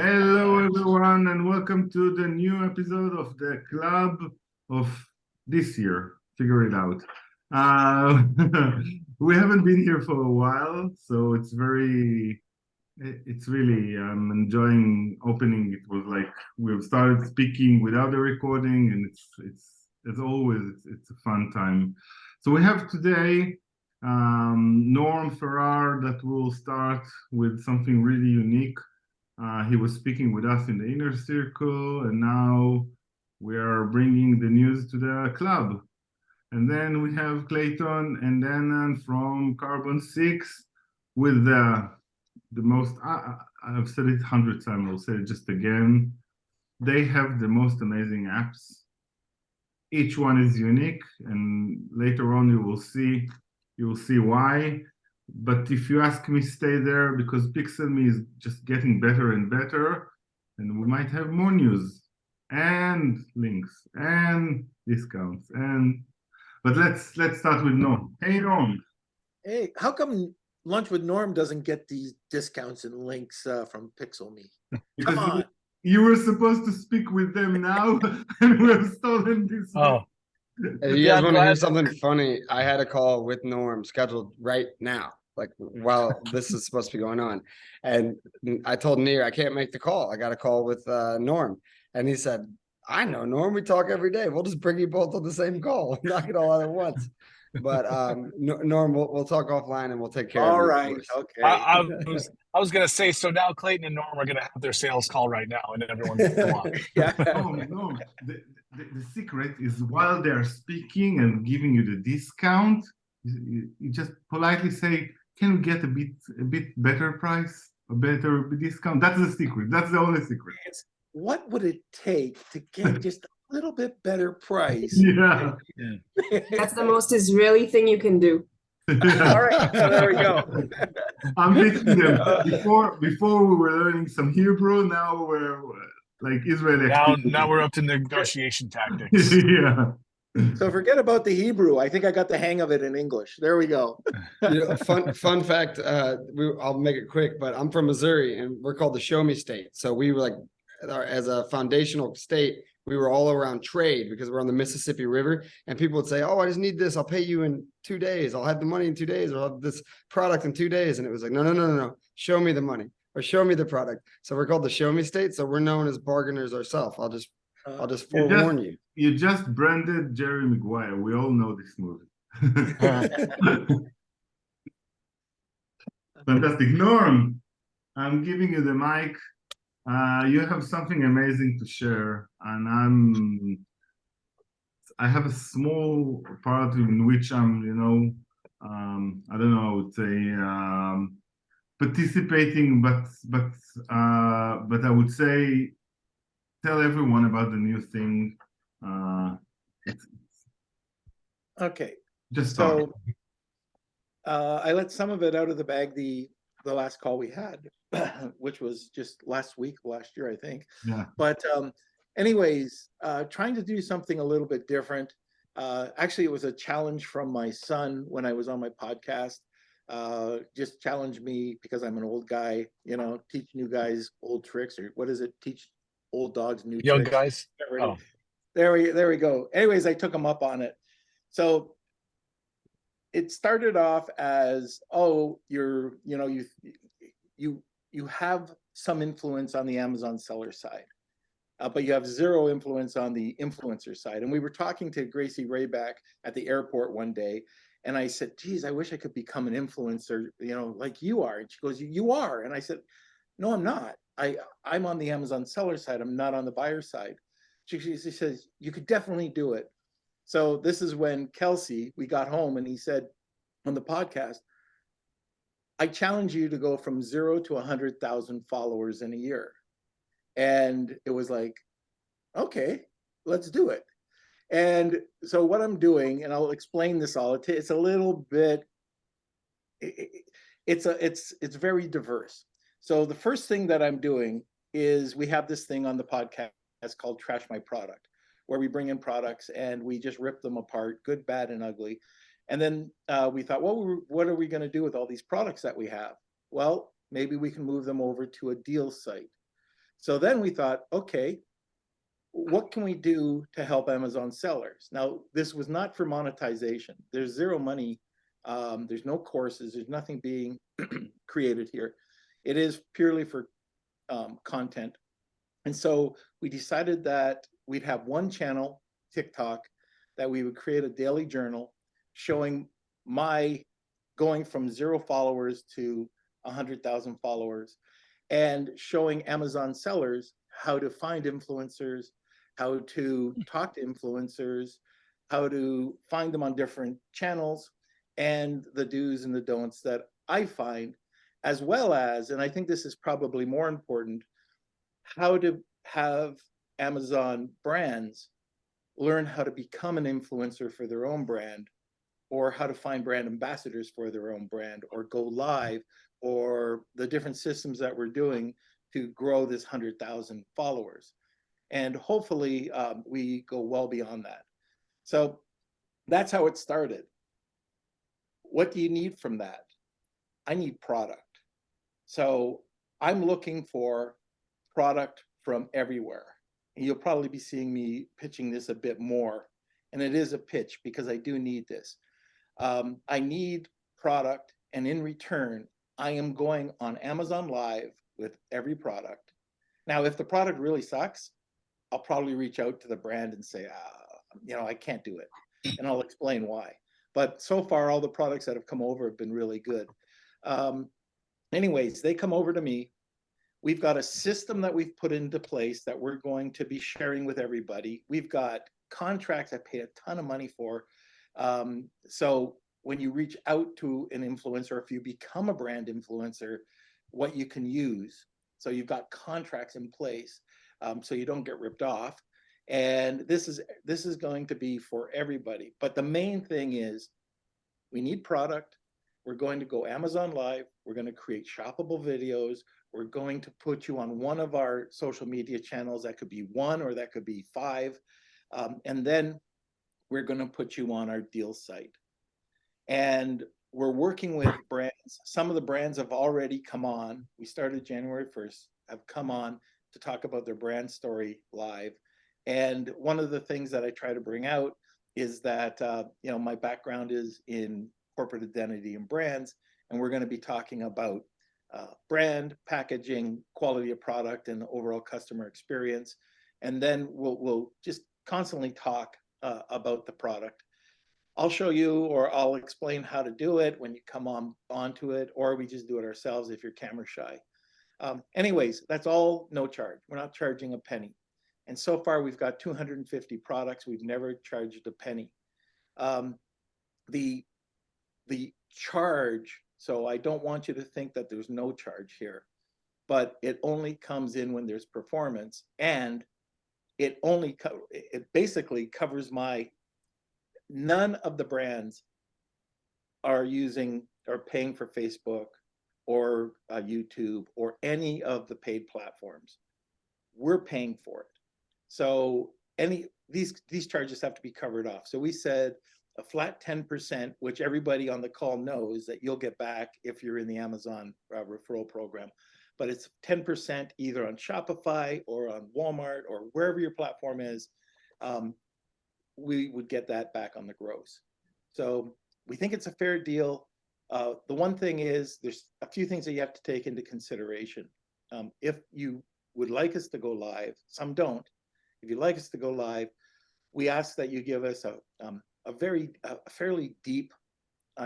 Hello, everyone, and welcome to the new episode of the club of this year. Figure it out. Uh, we haven't been here for a while, so it's really, I'm enjoying opening. It was like we've started speaking without the recording, and as always, it's a fun time. So we have today Norm Ferrar that will start with something really unique. He was speaking with us in the inner circle, and now we are bringing the news to the club. And then we have Clayton and Danan from Carbon 6 with the most, I've said it 100 times, I'll say it just again. They have the most amazing apps. Each one is unique, and later on you will see why. But if you ask me, stay there because PixelMe is just getting better and better, and we might have more news and links and discounts. But let's start with Norm. Hey Norm. Hey, how come Lunch with Norm doesn't get these discounts and links from PixelMe? Because Come on. you were supposed to speak with them now, and we have stolen this. Oh, If you guys want to hear something funny, I had a call with Norm scheduled right now, like while this is supposed to be going on. And I told Nir, I can't make the call. I got a call with Norm. And he said, I know, Norm, we talk every day. We'll just bring you both on the same call, knock it all out at once. But Norm, we'll talk offline and we'll take care All of you. right. Okay. I was gonna say, so now Clayton and Norm are gonna have their sales call right now, and everyone's gonna watch. Yeah. No. The secret is while they're speaking and giving you the discount, you just politely say, "Can we get a bit better price, a better discount?" That's the secret. That's the only secret. What would it take to get just a little bit better price? Yeah. That's the most Israeli thing you can do. All right. So there we go. I'm teaching them. Before we were learning some Hebrew. Now we're like Israeli. Now we're up to negotiation tactics. Yeah. So forget about the Hebrew. I think I got the hang of it in English. There we go. Fun fact, I'll make it quick, but I'm from Missouri and we're called the Show Me State. So we were like, as a foundational state, we were all around trade because we're on the Mississippi River, and people would say, "Oh, I just need this. I'll pay you in 2 days. I'll have the money in 2 days, or I'll have this product in 2 days." And it was like, no. Show me the money or show me the product. So we're called the Show Me State. So we're known as bargainers ourselves. I'll just forewarn you. You just branded Jerry Maguire. We all know this movie. Fantastic. Norm, I'm giving you the mic. You have something amazing to share, and I have a small part in which I'm, I don't know, I would say participating, but I would say tell everyone about the new thing. Okay. Just start. So I let some of it out of the bag the last call we had, which was just last year, I think. Yeah. But anyways, trying to do something a little bit different. Actually, it was a challenge from my son when I was on my podcast. Just challenged me because I'm an old guy, teach new guys old tricks, or what is it? Teach old dogs new Young tricks. guys. Oh. There we go. Anyways, I took him up on it. So it started off as, oh, you have some influence on the Amazon seller side, but you have zero influence on the influencer side. And we were talking to Gracie Rayback at the airport one day, and I said, geez, I wish I could become an influencer, like you are. And she goes, you are. And I said, no, I'm not. I'm on the Amazon seller side. I'm not on the buyer side. She says, you could definitely do it. So this is when Kelsey, we got home, and he said on the podcast, I challenge you to go from 0 to 100,000 followers in a year. And it was like, okay, let's do it. And so what I'm doing, and I'll explain this all, it's a little bit, it's very diverse. So the first thing that I'm doing is we have this thing on the podcast called Trash My Product, where we bring in products and we just rip them apart, good, bad, and ugly. And then we thought, well, what are we going to do with all these products that we have? Well, maybe we can move them over to a deal site. So then we thought, okay, what can we do to help Amazon sellers? Now, this was not for monetization. There's zero money. There's no courses. There's nothing being created here. It is purely for content. And so we decided that we'd have one channel, TikTok, that we would create a daily journal showing my going from 0 followers to 100,000 followers, and showing Amazon sellers how to find influencers, how to talk to influencers, how to find them on different channels, and the do's and the don'ts that I find, as well as, and I think this is probably more important, how to have Amazon brands learn how to become an influencer for their own brand, or how to find brand ambassadors for their own brand, or go live, or the different systems that we're doing to grow this 100,000 followers. And hopefully we go well beyond that. So that's how it started. What do you need from that? I need product. So I'm looking for product from everywhere. And you'll probably be seeing me pitching this a bit more. And it is a pitch because I do need this. I need product, and in return, I am going on Amazon Live with every product. Now, if the product really sucks, I'll probably reach out to the brand and say, I can't do it. And I'll explain why. But so far, all the products that have come over have been really good. Anyways, they come over to me. We've got a system that we've put into place that we're going to be sharing with everybody. We've got contracts I paid a ton of money for. So when you reach out to an influencer, if you become a brand influencer, what you can use. So you've got contracts in place, so you don't get ripped off. And this is going to be for everybody. But the main thing is we need product. We're going to go Amazon Live. We're going to create shoppable videos. We're going to put you on one of our social media channels. That could be 1 or that could be 5. And then we're going to put you on our deal site. And we're working with brands. Some of the brands have already come on. We started January 1st, have come on to talk about their brand story live. And one of the things that I try to bring out is that, my background is in corporate identity and brands, and we're going to be talking about brand, packaging, quality of product, and overall customer experience. And then we'll just constantly talk about the product. I'll show you, or I'll explain how to do it when you come onto it, or we just do it ourselves if you're camera shy. Anyways, that's all no charge. We're not charging a penny. And so far we've got 250 products. We've never charged a penny. The charge, so I don't want you to think that there's no charge here, but it only comes in when there's performance, and it basically covers none of the brands are paying for Facebook or YouTube or any of the paid platforms. We're paying for it. So these charges have to be covered off. So we said a flat 10%, which everybody on the call knows that you'll get back if you're in the Amazon referral program. But it's 10% either on Shopify or on Walmart or wherever your platform is. We would get that back on the gross. So we think it's a fair deal. The one thing is there's a few things that you have to take into consideration. If you would like us to go live, some don't. If you'd like us to go live, we ask that you give us a fairly deep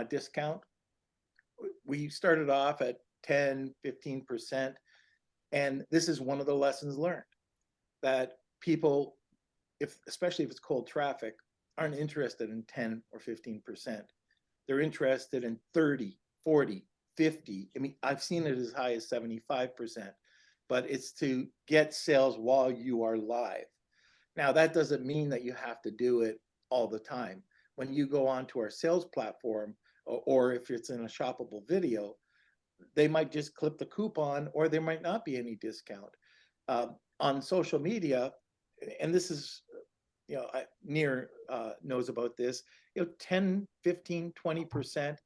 discount. We started off at 10, 15%. And this is one of the lessons learned, that people, especially if it's cold traffic, aren't interested in 10 or 15%. They're interested in 30, 40, 50. I mean, I've seen it as high as 75%, but it's to get sales while you are live. Now, that doesn't mean that you have to do it all the time. When you go onto our sales platform, or if it's in a shoppable video, they might just clip the coupon, or there might not be any discount. On social media, and this is, Near knows about this, 10, 15, 20%,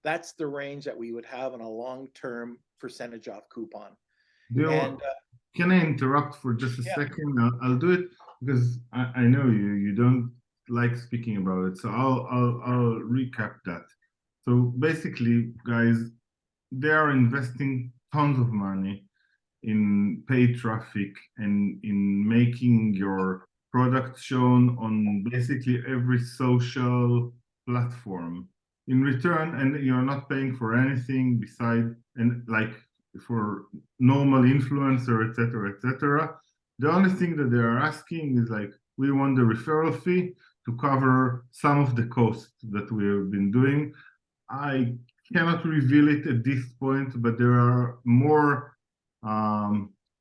that's the range that we would have on a long-term percentage off coupon. Bill, And can I interrupt for just a Yeah. second? I'll do it because I know you don't like speaking about it. So I'll recap that. So basically, guys, they are investing tons of money in paid traffic and in making your product shown on basically every social platform. In return, and you're not paying for anything beside, and like for normal influencer, etc. The only thing that they are asking is like, we want the referral fee to cover some of the costs that we have been doing. I cannot reveal it at this point, but there are more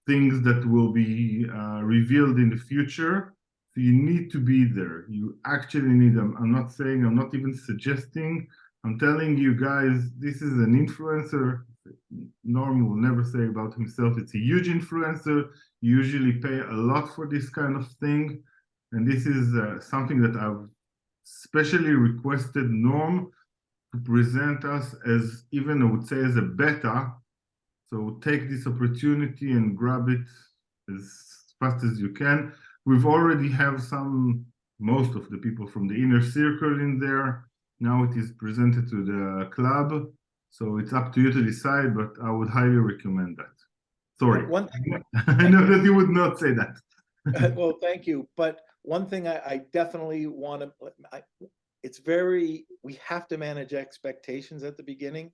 things that will be revealed in the future. So you need to be there. You actually need them. I'm not saying, I'm not even suggesting. I'm telling you guys, this is an influencer. Norm will never say about himself, it's a huge influencer. You usually pay a lot for this kind of thing. And this is something that I've specially requested Norm to present us as, even I would say, as a beta. So take this opportunity and grab it as fast as you can. We've already have most of the people from the inner circle in there. Now it is presented to the club. So it's up to you to decide, but I would highly recommend that. Sorry. One thing, I know that you would not say that. well, thank you. But one thing I definitely want to, we have to manage expectations at the beginning,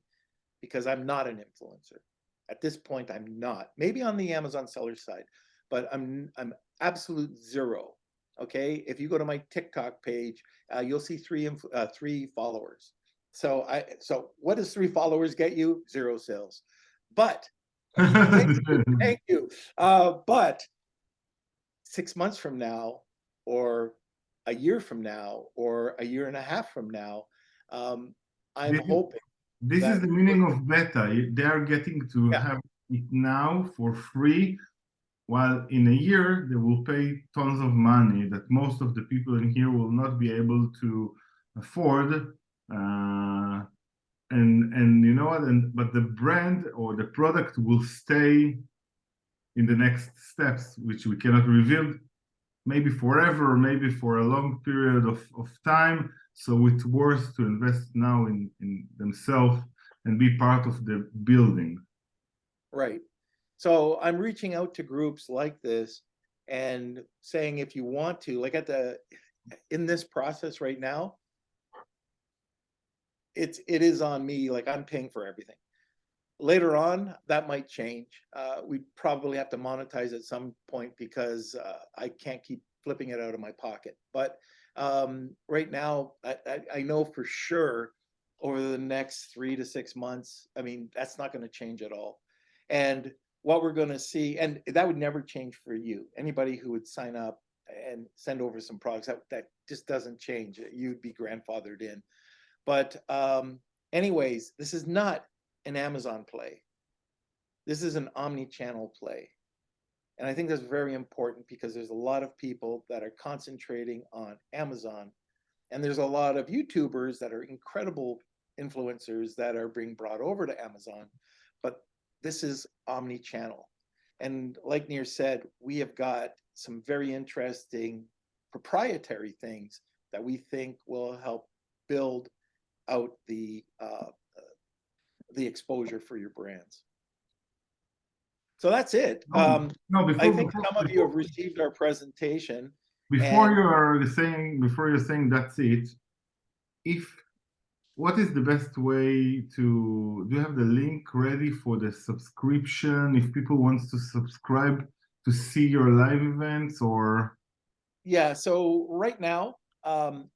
because I'm not an influencer. At this point, I'm not. Maybe on the Amazon seller side, but I'm absolute zero. Okay, if you go to my TikTok page, you'll see three followers. So what does 3 followers get you? 0 sales. But thank you. But 6 months from now, or a year from now, or a year and a half from now, I'm hoping. This is the meaning of beta. They are getting to have it now for free, while in a year they will pay tons of money that most of the people in here will not be able to afford. And you know what? But the brand or the product will stay in the next steps, which we cannot reveal, maybe forever, maybe for a long period of time. So it's worth to invest now in themselves and be part of the building. Right. So I'm reaching out to groups like this and saying, if you want to, like in this process right now, it is on me. Like, I'm paying for everything. Later on, that might change. We probably have to monetize at some point, because I can't keep flipping it out of my pocket. But right now, I know for sure over the next 3 to 6 months, I mean, that's not going to change at all. And what we're going to see, and that would never change for you. Anybody who would sign up and send over some products, that just doesn't change. You'd be grandfathered in. But anyways, this is not an Amazon play. This is an omni-channel play. And I think that's very important, because there's a lot of people that are concentrating on Amazon, and there's a lot of YouTubers that are incredible influencers that are being brought over to Amazon, but this is omni-channel. And like Nir said, we have got some very interesting proprietary things that we think will help build out the exposure for your brands. So that's it. I think some of you have received our presentation. Before you're saying that's it, what is the best way do you have the link ready for the subscription if people want to subscribe to see your live events, or? Yeah, so right now,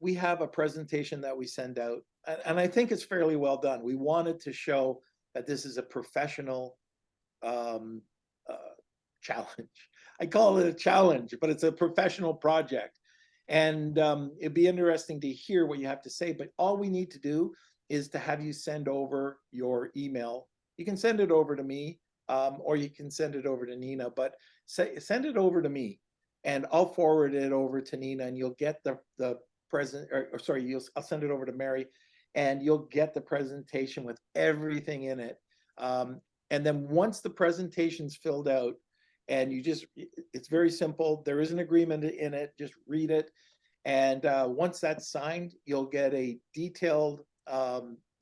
we have a presentation that we send out, and I think it's fairly well done. We wanted to show that this is a professional challenge. I call it a challenge, but it's a professional project. And it'd be interesting to hear what you have to say, but all we need to do is to have you send over your email. You can send it over to me, or you can send it over to Nina, but send it over to me, and I'll forward it over to Nina, and you'll get the present, or sorry, I'll send it over to Mary, and you'll get the presentation with everything in it. And then once the presentation's filled out, And it's very simple. There is an agreement in it. Just read it. And once that's signed, you'll get a detailed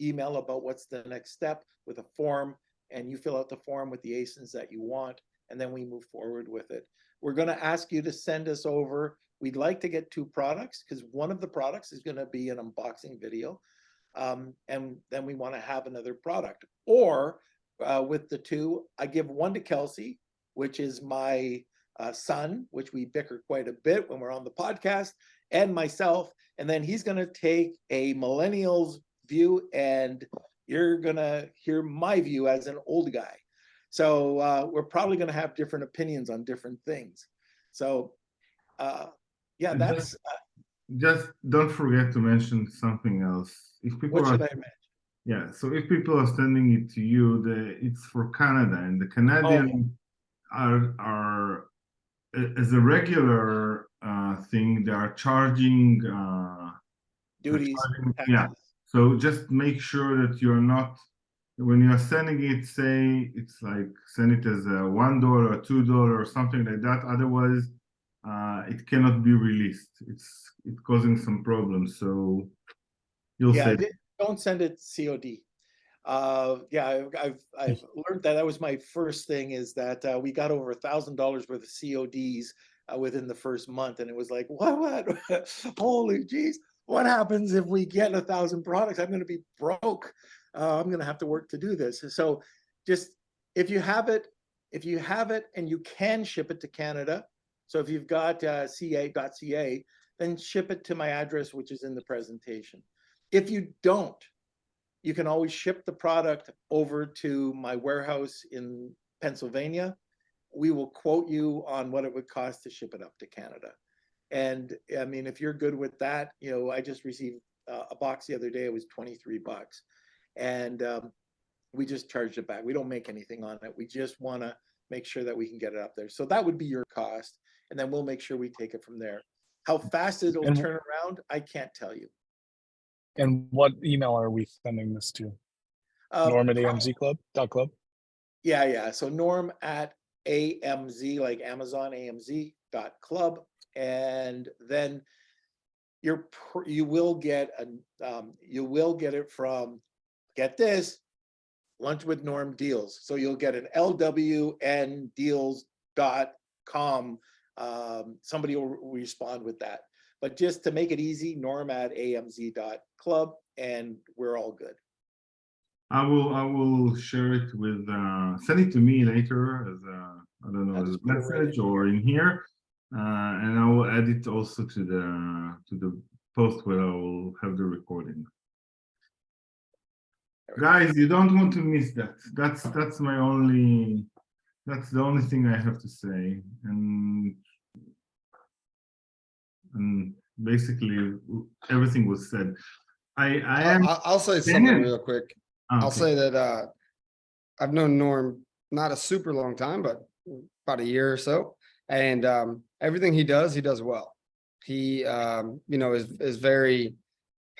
email about what's the next step with a form, and you fill out the form with the ASINs that you want, and then we move forward with it. We're going to ask you to send us over. We'd like to get 2 products because one of the products is going to be an unboxing video. And then we want to have another product. Or with the 2, I give one to Kelsey, which is my son, which we bicker quite a bit when we're on the podcast, and myself. And then he's going to take a millennial's view, and you're going to hear my view as an old guy. So we're probably going to have different opinions on different things. So yeah, that's just don't forget to mention something else. If people what are, should I mention? yeah, so if people are sending it to you, it's for Canada, and the Canadian are as a regular thing, they are charging Duties, yeah. taxes. So just make sure that you're not, when you're sending it, say it's like send it as a $1 or $2 or something like that. Otherwise, it cannot be released. It's causing some problems. So you'll say, don't send it COD. Yeah, I've learned that was my first thing, is that we got over $1,000 worth of CODs within the first month, and it was like, what? Holy jeez, what happens if we get 1,000 products? I'm going to be broke. I'm going to have to work to do this. So just if you have it and you can ship it to Canada. So if you've got ca.ca, then ship it to my address, which is in the presentation. If you don't, you can always ship the product over to my warehouse in Pennsylvania. We will quote you on what it would cost to ship it up to Canada. And I mean, if you're good with that, I just received a box the other day. It was $23. And we just charged it back. We don't make anything on it. We just want to make sure that we can get it up there. So that would be your cost. And then we'll make sure we take it from there. How fast it'll turn around, I can't tell you. And what email are we sending this to? Norm at amzclub.club? Yeah. So Norm at AMZ, like Amazon, AMZ.club. And then you will get it from, get this, Lunch with Norm Deals. So you'll get an lwndeals.com. Somebody will respond with that. But just to make it easy, Norm at amz.club, and we're all good. I will share it with send it to me later as a, I don't know, as a message or in here, and I will add it also to the post where I will have the recording. Guys, you don't want to miss that. That's the only thing I have to say, and basically everything was said. I'll say something real quick. Okay. I'll say that I've known Norm not a super long time, but about a year or so, and everything he does well. He is very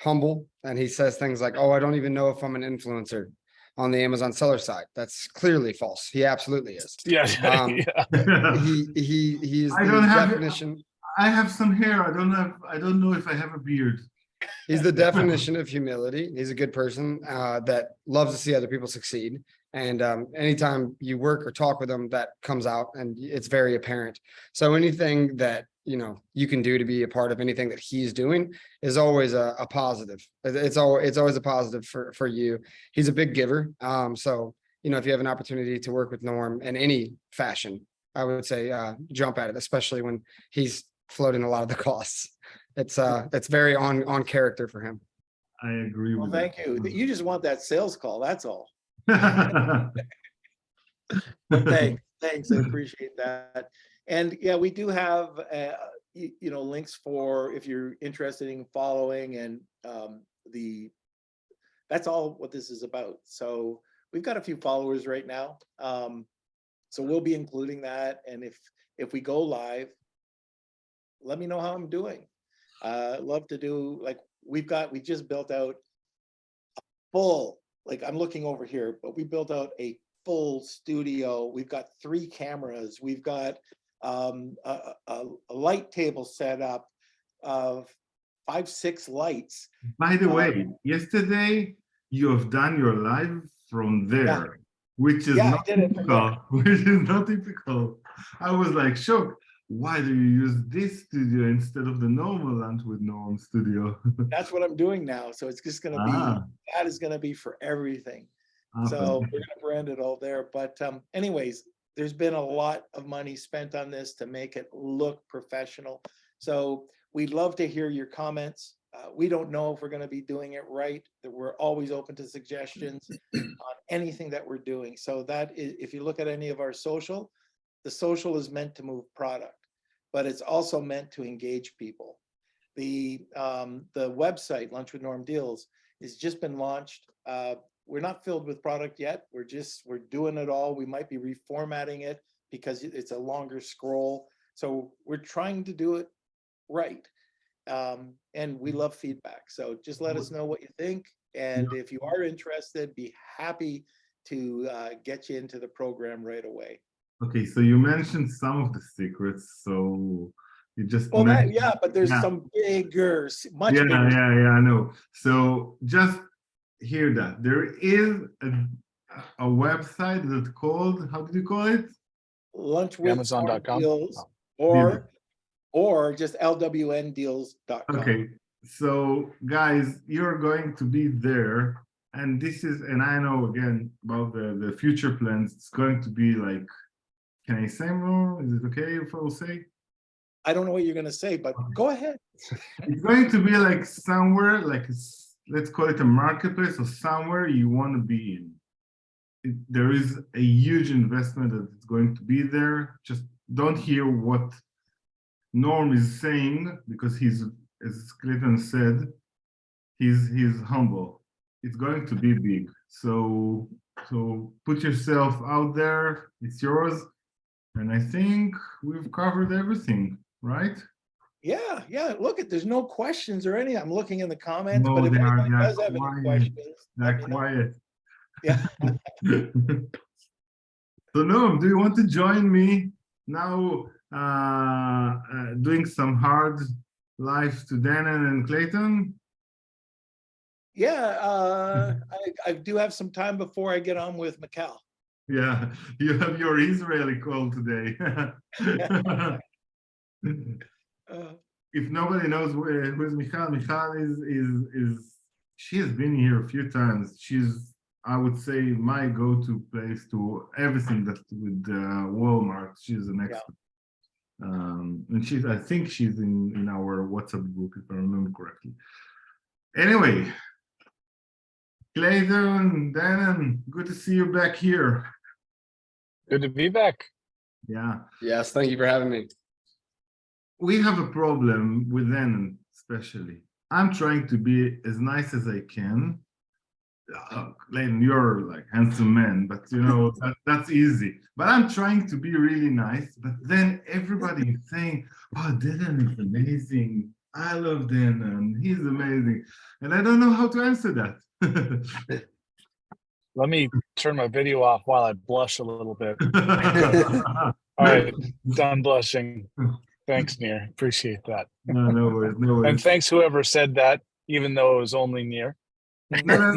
humble, and he says things like, "Oh, I don't even know if I'm an influencer on the Amazon seller side." That's clearly false. He absolutely is. Yeah. He is the definition. I have some hair. I don't know if I have a beard. He's the definition of humility. He's a good person that loves to see other people succeed. And anytime you work or talk with him, that comes out, and it's very apparent. So anything that you can do to be a part of anything that he's doing is always a positive. It's always a positive for you. He's a big giver. So if you have an opportunity to work with Norm in any fashion, I would say jump at it, especially when he's floating a lot of the costs. It's very on character for him. I agree with thank you. You just want that sales call, that's all. that. But thanks, I appreciate that. And yeah, we do have links for if you're interested in following, and that's all what this is about. So we've got a few followers right now, so we'll be including that. And if we go live, let me know how I'm doing. Love to do, like, we just built out a full, like, I'm looking over here, but we built out a full studio. We've got 3 cameras. We've got a light table set up of 5, 6 lights. By the way, yesterday you have done your live from there, which is Yeah, not I did it from typical. Which is not typical. I was like shocked. Why do you use this studio instead of the normal Lunch with Norm studio? That's what I'm doing now. So it's just going to be, that is going to be for everything. So we're going to brand it all there. But anyways, there's been a lot of money spent on this to make it look professional. So we'd love to hear your comments. We don't know if we're going to be doing it right. That we're always open to suggestions on anything that we're doing. So that is, if you look at any of our social, the social is meant to move product, but it's also meant to engage people. The website, Lunch with Norm Deals, has just been launched. We're not filled with product yet. We're doing it all. We might be reformatting it because it's a longer scroll. So we're trying to do it right. And we love feedback. So just let us know what you think. And if you are interested, be happy to get you into the program right away. Okay, so you mentioned some of the secrets, so you just Well, mentioned, but there's some bigger, much bigger. I know. So just hear that there is a website that's called, how did you call it? Lunch with Amazon.com. Deals, or just lwndeals.com. Okay, so guys, you're going to be there, and this is, and I know again about the future plans. It's going to be like, can I say more? Is it okay if I will say? I don't know what you're going to say, but go ahead. It's going to be like somewhere, like let's call it a marketplace, or somewhere you want to be in. There is a huge investment that is going to be there. Just don't hear what Norm is saying, because he's, as Clayton said, he's humble. It's going to be big. So put yourself out there. It's yours. And I think we've covered everything, right? Yeah. Look, there's no questions or anything. I'm looking in the comments, No, but if they are anybody does have any questions, they're let me know. quiet. Yeah. So Noam, do you want to join me now doing some hard lives to Danon and Clayton? Yeah, I do have some time before I get on with Mikal. Yeah, you have your Israeli call today. If nobody knows who is Michal is she has been here a few times. She's, I would say, my go-to place to everything that with Walmart. She's an expert. And I think she's in our WhatsApp group, if I remember correctly. Anyway, Clayton, Danon, good to see you back here. Good to be back. Yeah. Yes, thank you for having me. We have a problem with Danon, especially. I'm trying to be as nice as I can. Clayton, you're like handsome man, but you know that's easy. But I'm trying to be really nice. But then everybody is saying, "Oh, Danon is amazing. I love Danon. He's amazing," and I don't know how to answer that. Let me turn my video off while I blush a little bit. All right, done blushing. Thanks, Nir. Appreciate that. No worries, no worries. And thanks whoever said that, even though it was only Nir. No.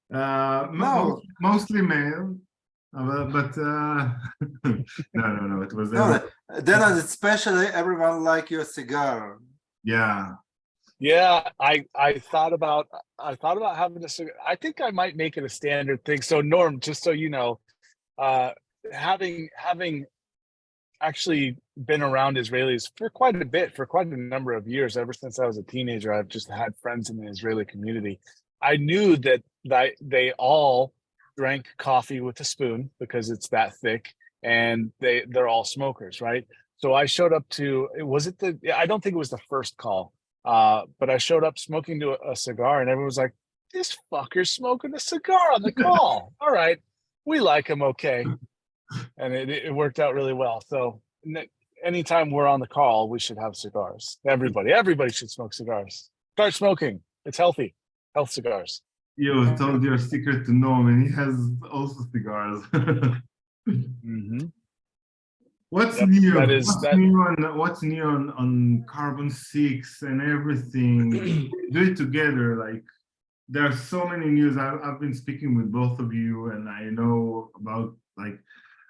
No. Mostly male, but no, it was No, then especially everyone like your cigar. yeah. Yeah, I thought about having a cigar. I think I might make it a standard thing. So Norm, just so you know, having actually been around Israelis for quite a number of years, ever since I was a teenager, I've just had friends in the Israeli community. I knew that they all drank coffee with a spoon because it's that thick, and they're all smokers, right? So I showed up to, I don't think it was the first call, but I showed up smoking to a cigar, and everyone was like, "This fucker's smoking a cigar on the call." All right, we like him, okay. And it worked out really well. So anytime we're on the call, we should have cigars. Everybody should smoke cigars. Start smoking. It's healthy. Health cigars. You told your secret to Norm, and he has also cigars. Mm-hmm. What's Yep, new? that is What's that. new on Carbon 6 and everything? Do it together. Like there are so many news. I've been speaking with both of you, and I know about like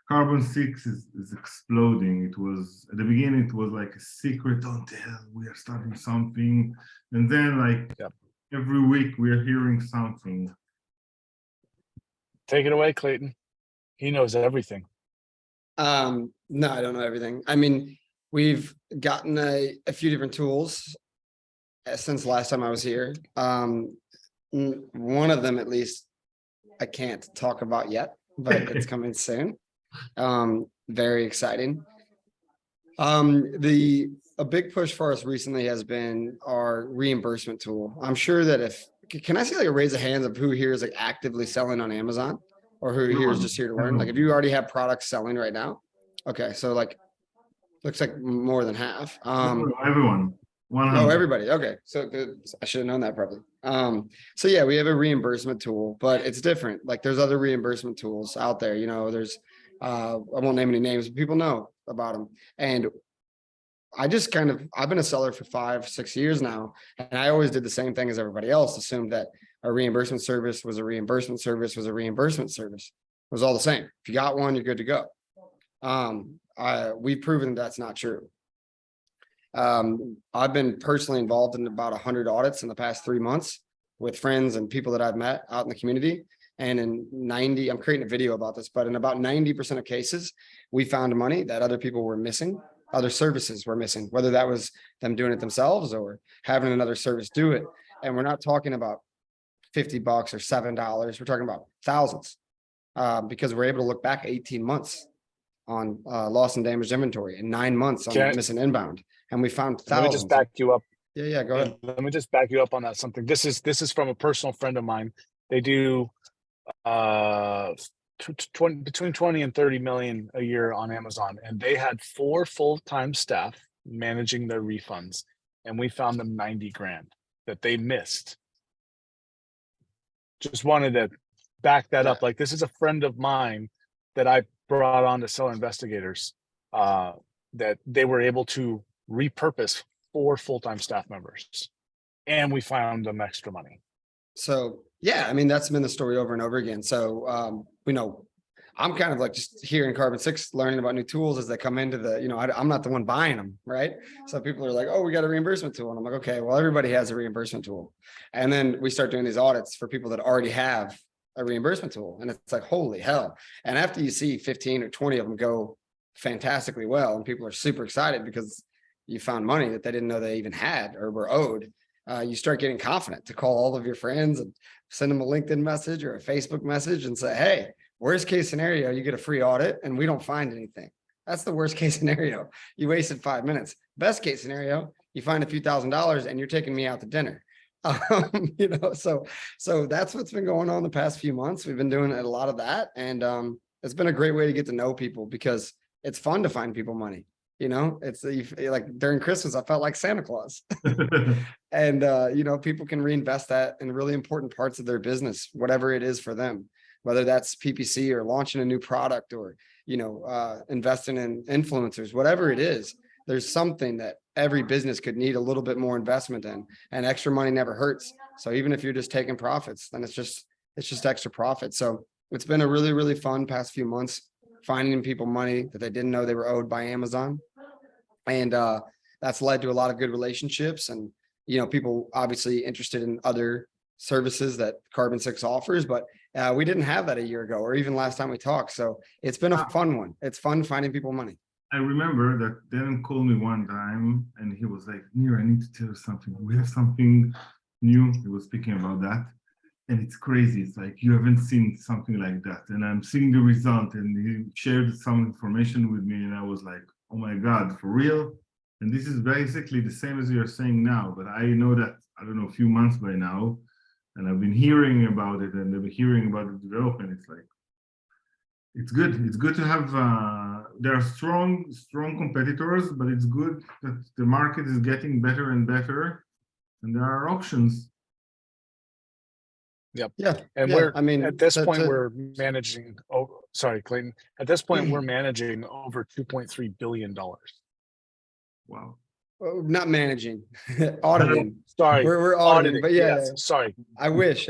Carbon 6 is exploding. It was at the beginning, it was like a secret, don't tell, we are starting something. And then like Yep. every week we are hearing something. Take it away, Clayton. He knows everything. No, I don't know everything. I mean, we've gotten a few different tools since last time I was here. One of them, at least, I can't talk about yet, but it's coming soon. Very exciting. A big push for us recently has been our reimbursement tool. I'm sure that can I see like a raise of hands of who here is like actively selling on Amazon, or who here is just here to learn? Like if you already have products selling right now. Okay, so like looks like more than half. Everyone. 100. Oh, everybody. Okay. So I should have known that probably. So yeah, we have a reimbursement tool, but it's different. Like there's other reimbursement tools out there. You know, there's I won't name any names, but people know about them. And I've been a seller for 5-6 years now, and I always did the same thing as everybody else, assumed that a reimbursement service was a reimbursement service was a reimbursement service. It was all the same. If you got one, you're good to go. We've proven that's not true. I've been personally involved in about 100 audits in the past 3 months with friends and people that I've met out in the community. And I'm creating a video about this, but in about 90% of cases, we found money that other people were missing, other services were missing, whether that was them doing it themselves or having another service do it. And we're not talking about $50 or $7. We're talking about thousands, because we're able to look back 18 months on lost and damaged inventory and 9 months on missing inbound. And we found thousands. Let me just back you up. Yeah, go ahead. Let me just back you up on that something. This is from a personal friend of mine. They do between 20 and 30 million a year on Amazon, and they had 4 full-time staff managing their refunds, and we found them 90 grand that they missed. Just wanted to back that up. Like this is a friend of mine that I brought on to Seller Investigators, that they were able to repurpose 4 full-time staff members, and we found them extra money. So yeah, I mean, that's been the story over and over again. So I'm kind of like just here in Carbon 6 learning about new tools as they come into I'm not the one buying them, right? So people are like, oh, we got a reimbursement tool. And I'm like, okay, well, everybody has a reimbursement tool. And then we start doing these audits for people that already have a reimbursement tool. And it's like, holy hell. And after you see 15 or 20 of them go fantastically well, and people are super excited because you found money that they didn't know they even had or were owed, you start getting confident to call all of your friends and send them a LinkedIn message or a Facebook message and say, hey, worst case scenario, you get a free audit and we don't find anything. That's the worst case scenario. You wasted 5 minutes. Best case scenario, you find a few $1,000s and you're taking me out to dinner. So that's what's been going on the past few months. We've been doing a lot of that. And it's been a great way to get to know people because it's fun to find people money. It's like during Christmas, I felt like Santa Claus. And, people can reinvest that in really important parts of their business, whatever it is for them, whether that's PPC or launching a new product or, investing in influencers, whatever it is. There's something that every business could need a little bit more investment in, and extra money never hurts. So even if you're just taking profits, then it's just extra profit. So it's been a really, really fun past few months, finding people money that they didn't know they were owed by Amazon. And that's led to a lot of good relationships and, people obviously interested in other services that Carbon 6 offers, but we didn't have that a year ago or even last time we talked. So it's been a fun one. It's fun finding people money. I remember that Dan called me one time and he was like, Nir, I need to tell you something. We have something new. He was speaking about that. And it's crazy. It's like, you haven't seen something like that. And I'm seeing the result. And he shared some information with me. And I was like, oh my God, for real? And this is basically the same as you're saying now. But I know that, I don't know, a few months by now. And I've been hearing about it and I've been hearing about the development. It's like, it's good. It's good to have, there are strong competitors, but it's good that the market is getting better and better. And there are options. Yeah. And yeah, we're, I mean, at this point, to- we're managing, oh, sorry, Clayton. At this point, we're managing over $2.3 billion. Wow. not managing, auditing. Sorry, We're auditing, but yeah, yes, sorry. I wish.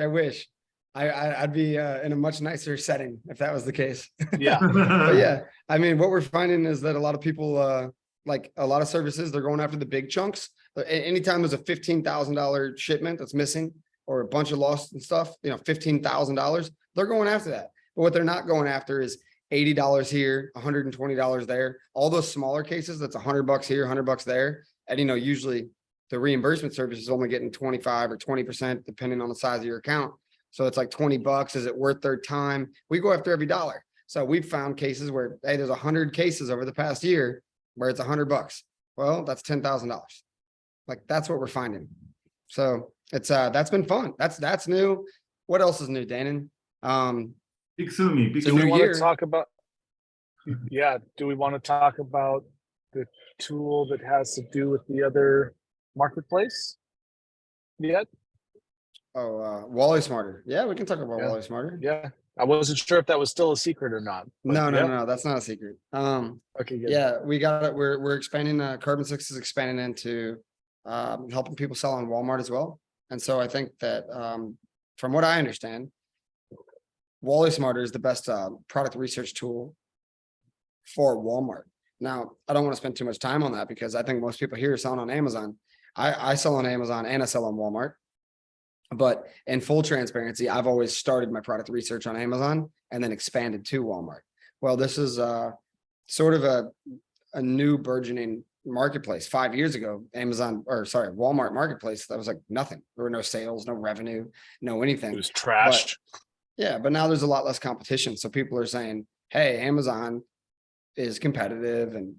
I'd be in a much nicer setting if that was the case. Yeah, But yeah, I mean, what we're finding is that a lot of people, like a lot of services, they're going after the big chunks. Anytime there's a $15,000 shipment that's missing or a bunch of lost and stuff, $15,000, they're going after that. But what they're not going after is $80 here, $120 there. All those smaller cases, that's $100 here, $100 there. And usually the reimbursement service is only getting 25 or 20%, depending on the size of your account. So it's like $20. Is it worth their time? We go after every dollar. So we've found cases where, hey, there's 100 cases over the past year where it's $100. Well, that's $10,000. Like that's what we're finding. So it's that's been fun. That's new. What else is new, Danon? Pixel me. do we want to talk about, do we want to talk about the tool that has to do with the other marketplace yet? Oh, Wally Smarter. Yeah, we can talk about Yeah. Wally Smarter. Yeah, I wasn't sure if that was still a secret or not. but No, that's not a secret. Okay, good. Yeah, we got it. We're expanding. Carbon 6 is expanding into helping people sell on Walmart as well. And so I think that from what I understand, Wally Smarter is the best product research tool for Walmart. Now, I don't want to spend too much time on that because I think most people here are selling on Amazon. I sell on Amazon and I sell on Walmart. But in full transparency, I've always started my product research on Amazon and then expanded to Walmart. Well, this is sort of a new burgeoning marketplace. 5 years ago, Walmart marketplace, that was like nothing. There were no sales, no revenue, no anything. It was trash. But now there's a lot less competition. So people are saying, hey, Amazon is competitive and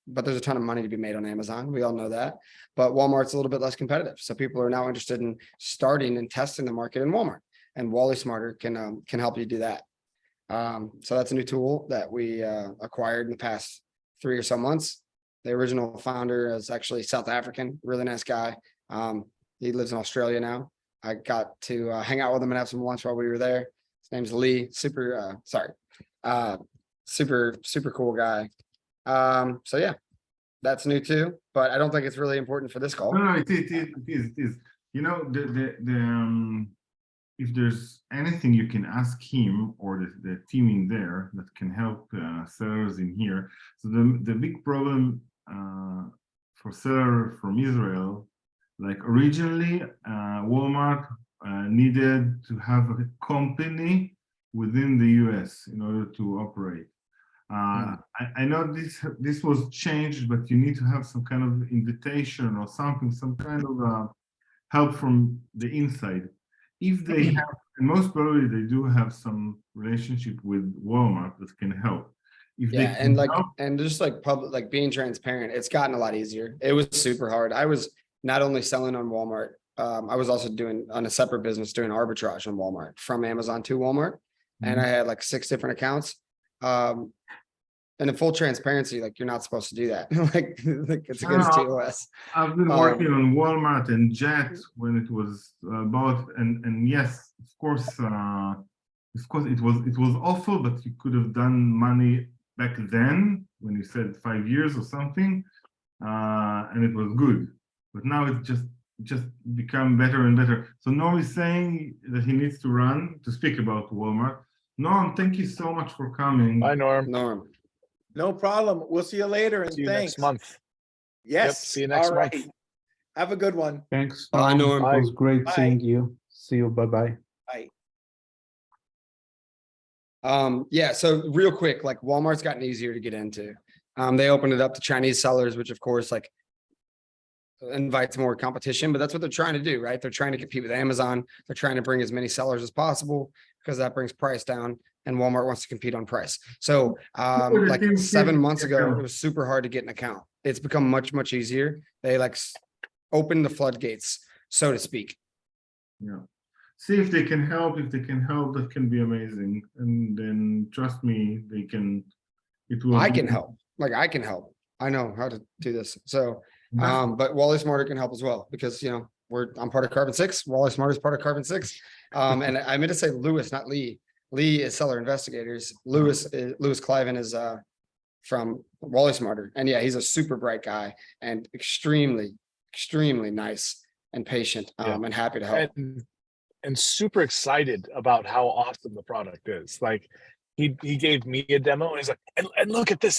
but there's a ton of money to be made on Amazon. We all know that. But Walmart's a little bit less competitive. So people are now interested in starting and testing the market in Walmart. And Wally Smarter can help you do that. So that's a new tool that we acquired in the past 3 or so months. The original founder is actually South African, really nice guy. He lives in Australia now. I got to hang out with him and have some lunch while we were there. His name's Lee. Super cool guy. So yeah, that's new too, but I don't think it's really important for this call. No, it is. If there's anything you can ask him or the team in there that can help sellers in here. So the big problem for seller from Israel, like originally, Walmart needed to have a company within the US in order to operate. I know this was changed, but you need to have some kind of invitation or something, some kind of help from the inside. If they have, and most probably they do have some relationship with Walmart that can help. If they can help, and just like public, like being transparent, it's gotten a lot easier. It was super hard. I was not only selling on Walmart, I was also doing on a separate business, doing arbitrage on Walmart from Amazon to Walmart. And I had like 6 different accounts. And in full transparency, like you're not supposed to do that. like it's against TOS. I've been working on Walmart and Jet when it was bought, and yes, of course, it was awful, but you could have done money back then when you said 5 years or something, and it was good. But now it's just become better and better. So Norm is saying that he needs to run to speak about Walmart. Norm, thank you so much for coming. Bye, Norm. No problem. We'll see you later and See you thanks. next month. Yes. See you next All month. right. Have a good one. Thanks. Bye, Norm. It was great Bye. seeing you. See you. Bye-bye. Bye. Yeah, so real quick, like Walmart's gotten easier to get into. They opened it up to Chinese sellers, which of course like invites more competition, but that's what they're trying to do, right? They're trying to compete with Amazon. They're trying to bring as many sellers as possible because that brings price down, and Walmart wants to compete on price. So like 7 months ago, it was super hard to get an account. It's become much, much easier. They like open the floodgates, so to speak. Yeah. See if they can help. If they can help, that can be amazing. And then trust me, they can. I can help. Like I can help. I know how to do this. So, but Wally Smarter can help as well because I'm part of Carbon 6. Wally Smarter is part of Carbon 6. And I meant to say Lewis, not Lee. Lee is Seller Investigators. Lewis Cliven is from Wally Smarter. And yeah, he's a super bright guy and extremely nice and patient and happy to help. And super excited about how awesome the product is. Like he gave me a demo and he's like, and look at this.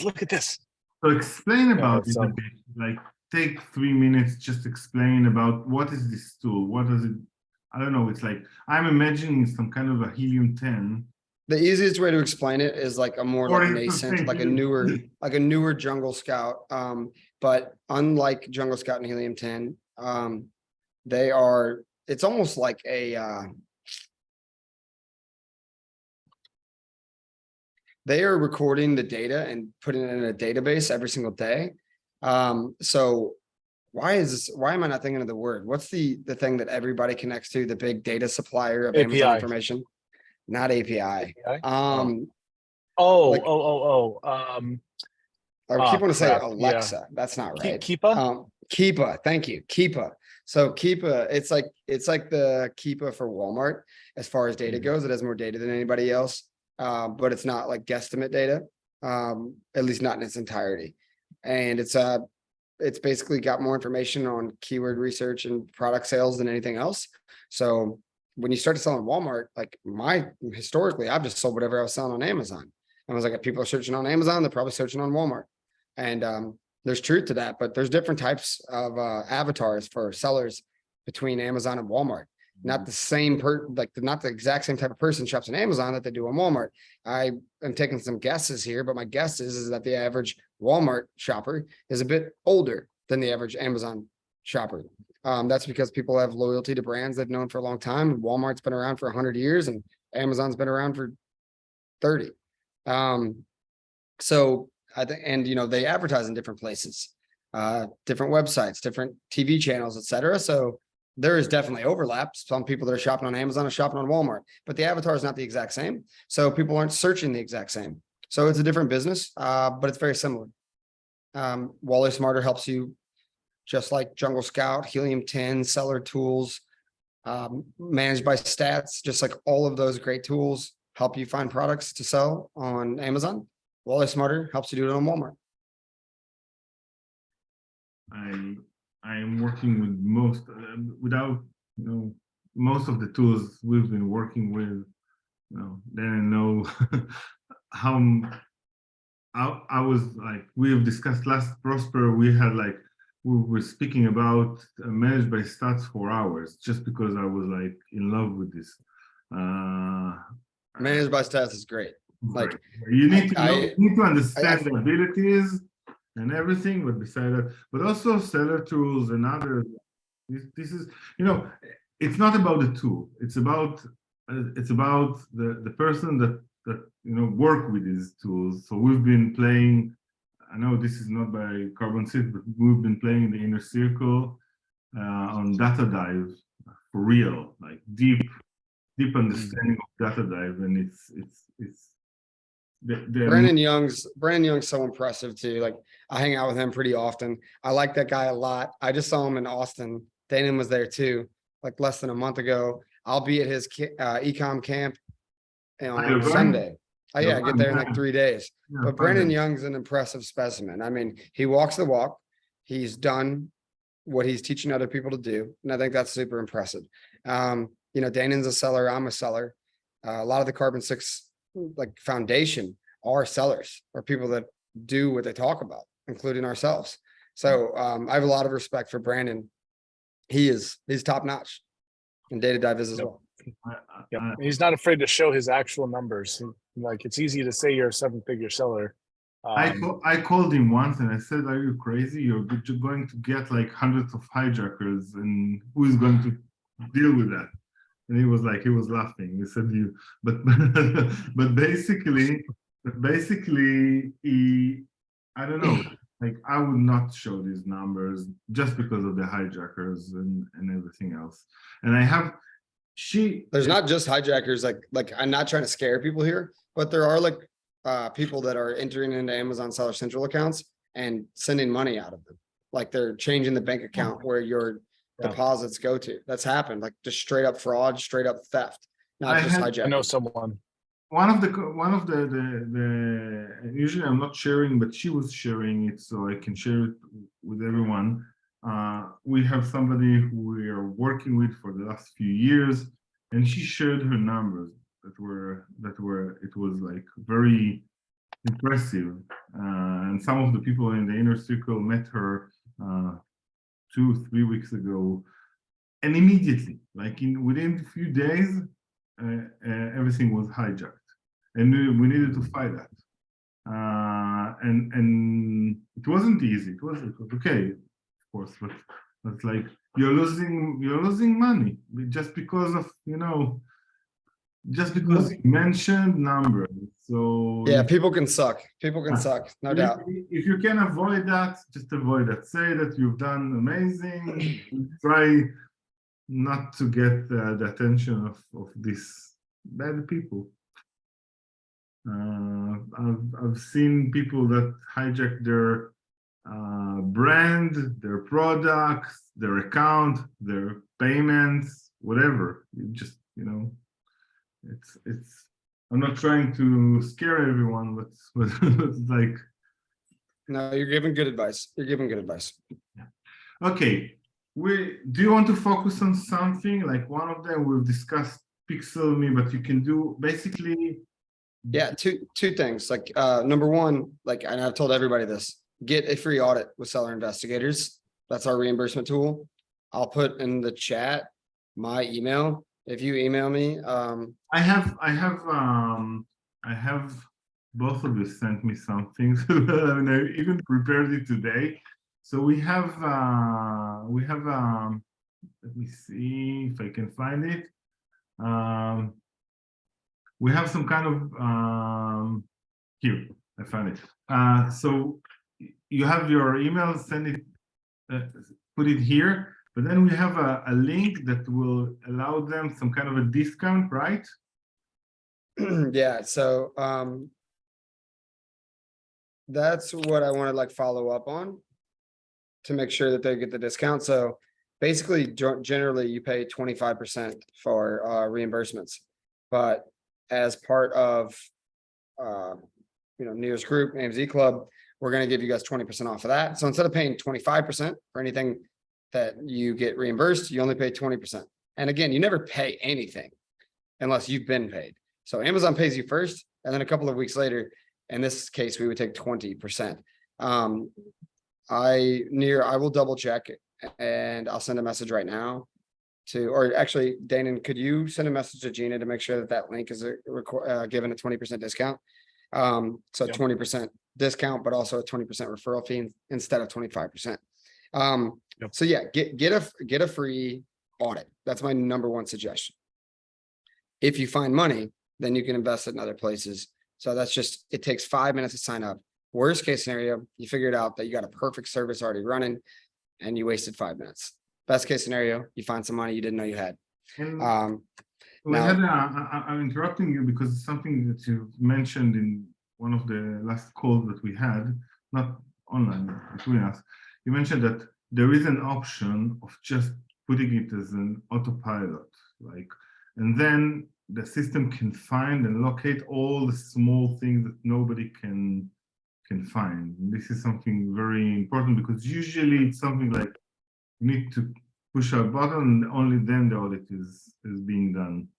So explain about it so- a bit. Like take 3 minutes, just explain about what is this tool? What does it, I don't know. It's like, I'm imagining some kind of a helium-10. The easiest way to explain it is like a more Or like it's the nascent, same like a newer Jungle Scout. But unlike Jungle Scout and Helium-10, it's almost like they are recording the data and putting it in a database every single day. So why am I not thinking of the word? What's the thing that everybody connects to, the big data supplier of Amazon API. information? Not API. API? Or keep on to say crap, Alexa. That's not right. Keepa? Keepa, thank you. Keepa. So Keepa, it's like the Keepa for Walmart as far as data goes. It has more data than anybody else. But it's not like guesstimate data, at least not in its entirety. And it's basically got more information on keyword research and product sales than anything else. So when you start to sell on Walmart, like historically, I've just sold whatever I was selling on Amazon. I was like, if people are searching on Amazon, they're probably searching on Walmart. And there's truth to that, but there's different types of avatars for sellers between Amazon and Walmart. Not the same not the exact same type of person shops on Amazon that they do on Walmart. I am taking some guesses here, but my guess is that the average Walmart shopper is a bit older than the average Amazon shopper. That's because people have loyalty to brands they've known for a long time. Walmart's been around for 100 years and Amazon's been around for 30. So I think, and they advertise in different places, different websites, different TV channels, etc. So there is definitely overlap. Some people that are shopping on Amazon are shopping on Walmart, but the avatar is not the exact same. So people aren't searching the exact same. So it's a different business, but it's very similar. Wally Smarter helps you just like Jungle Scout, Helium-10, Seller Tools, Managed by Stats, just like all of those great tools help you find products to sell on Amazon. Wally Smarter helps you do it on Walmart. I am working with most of the tools we've been working with. Then I know how I was like, we have discussed last Prosper. We were speaking about Managed by Stats for hours just because I was like in love with this. Managed by Stats is great. Like you need to understand the abilities and everything, but beside that, but also Seller Tools and others. This is, it's not about the tool. It's about the person that work with these tools. So we've been playing. I know this is not by Carbon Seed, but we've been playing the inner circle on Data Dive for real, like deep understanding of Data Dive, and it's. Brandon Young's so impressive too. Like I hang out with him pretty often. I like that guy a lot. I just saw him in Austin. Danon was there too, like less than a month ago. I'll be at his ecom camp on Sunday. Oh yeah, I get there in like 3 days. But Brandon Young's an impressive specimen. I mean, he walks the walk. He's done what he's teaching other people to do, and I think that's super impressive. Danon's a seller. I'm a seller. A lot of the Carbon 6 like foundation are sellers or people that do what they talk about, including ourselves. So I have a lot of respect for Brandon. He's top notch, and Data Dive is as well. He's not afraid to show his actual numbers. Like it's easy to say you're a 7-figure seller. I called him once and I said, "Are you crazy? You're going to get like hundreds of hijackers, and who is going to deal with that?" And he was laughing. He said, "You," but basically, I don't know. Like I would not show these numbers just because of the hijackers and everything else. And I have. There's not just hijackers. Like I'm not trying to scare people here, but there are like people that are entering into Amazon Seller Central accounts and sending money out of them. Like they're changing the bank account where your Yeah. deposits go to. That's happened, like just straight up fraud, straight up theft, not I just had- I know hijacking. someone. One of the usually I'm not sharing, but she was sharing it, so I can share it with everyone. We have somebody who we are working with for the last few years, and she shared her numbers that were it was like very impressive. And some of the people in the inner circle met her 2-3 weeks ago, and immediately, like within a few days, everything was hijacked, and we needed to fight that. And it wasn't easy. It was okay, of course, but it's like you're losing money just because of just because you mentioned numbers. So Yeah, people can suck. People can suck, no doubt. if you can avoid that, just avoid that. Say that you've done amazing. Try not to get the attention of these bad people. I've seen people that hijack their brand, their products, their account, their payments, whatever. You just, it's. I'm not trying to scare everyone, but it's like. No, you're giving good advice. You're giving good advice. Okay. Do you want to focus on something? Like one of them we've discussed Pixel Me, but you can do basically. Yeah, two things. Like number one, like, and I've told everybody this, get a free audit with Seller Investigators. That's our reimbursement tool. I'll put in the chat my email. If you email me, I have both of you sent me something. I mean, I even prepared it today. So we have let me see if I can find it. We have some kind of here, I found it. So you have your email, send it, put it here, but then we have a link that will allow them some kind of a discount, right? yeah, so that's what I want to like follow up on to make sure that they get the discount. So basically, generally you pay 25% for reimbursements, but as part of Neo's group, AMZ Club, we're going to give you guys 20% off of that. So instead of paying 25% for anything that you get reimbursed, you only pay 20%. And again, you never pay anything unless you've been paid. So Amazon pays you first, and then a couple of weeks later, in this case, we would take 20%. I will double check and I'll send a message right now or actually, Danon, could you send a message to Gina to make sure that link is given a 20% discount? So 20% discount, but also a 20% referral fee instead of 25%. So yeah, get a free audit. That's my number one suggestion. If you find money, then you can invest it in other places. So that's just, it takes 5 minutes to sign up. Worst case scenario, you figured out that you got a perfect service already running and you wasted 5 minutes. Best case scenario, you find some money you didn't know you had. I'm interrupting you because it's something that you mentioned in one of the last calls that we had, not online, between us. You mentioned that there is an option of just putting it as an autopilot, and then the system can find and locate all the small things that nobody can find. And this is something very important because usually it's something like you need to push a button and only then the audit is being done.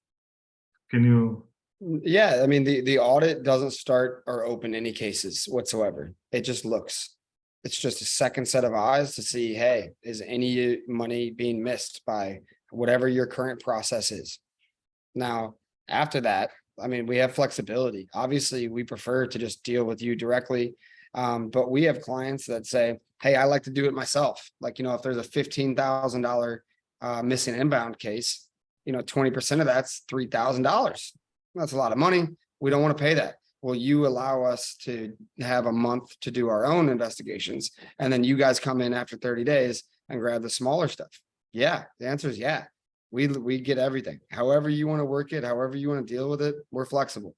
Can you? Yeah, I mean, the audit doesn't start or open any cases whatsoever. It just looks. It's just a second set of eyes to see, hey, is any money being missed by whatever your current process is? Now, after that, I mean, we have flexibility. Obviously, we prefer to just deal with you directly. But we have clients that say, hey, I like to do it myself. Like, if there's a $15,000 missing inbound case, 20% of that's $3,000. That's a lot of money. We don't want to pay that. Will you allow us to have a month to do our own investigations? And then you guys come in after 30 days and grab the smaller stuff. Yeah, the answer is yeah. We get everything. However you want to work it, however you want to deal with it, we're flexible.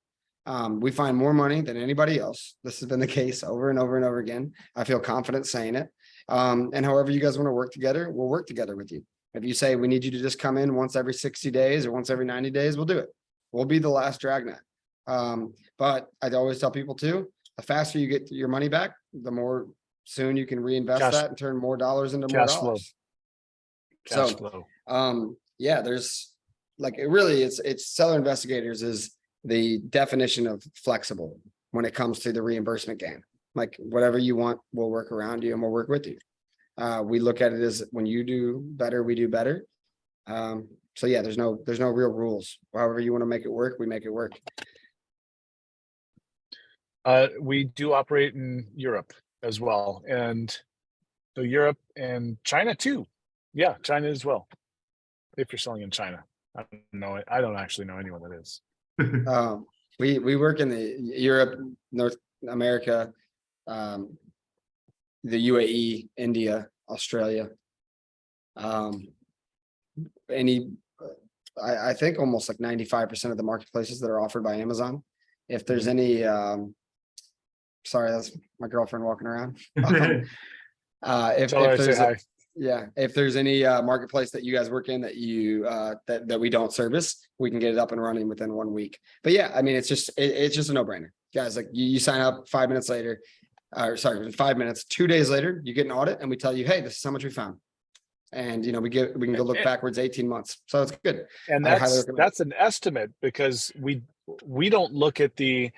We find more money than anybody else. This has been the case over and over and over again. I feel confident saying it. And however you guys want to work together, we'll work together with you. If you say we need you to just come in once every 60 days or once every 90 days, we'll do it. We'll be the last dragnet. But I always tell people too, the faster you get your money back, the more soon you can reinvest Cash- that and turn more dollars into more cash flow. dollars. Cash So, flow. Yeah, there's like, it really, it's seller investigators is the definition of flexible when it comes to the reimbursement game. Like whatever you want, we'll work around you and we'll work with you. We look at it as when you do better, we do better. So yeah, there's no real rules. However you want to make it work, we make it work. We do operate in Europe as well, and so Europe and China too. Yeah, China as well. If you're selling in China, I don't know. I don't actually know anyone that is. We work in the Europe, North America, the UAE, India, Australia. I think almost like 95% of the marketplaces that are offered by Amazon. If there's any, sorry, that's my girlfriend walking around. If Tell her I say there's hi. yeah, if there's any marketplace that you guys work in that you that we don't service, we can get it up and running within 1 week. But yeah, I mean, it's just a no-brainer, guys. Like you sign up 5 minutes later, or sorry, in 5 minutes, 2 days later, you get an audit, and we tell you, hey, this is how much we found, and you know we can go look backwards 18 months, so it's good. And I highly recommend it. that's an estimate because we don't look at the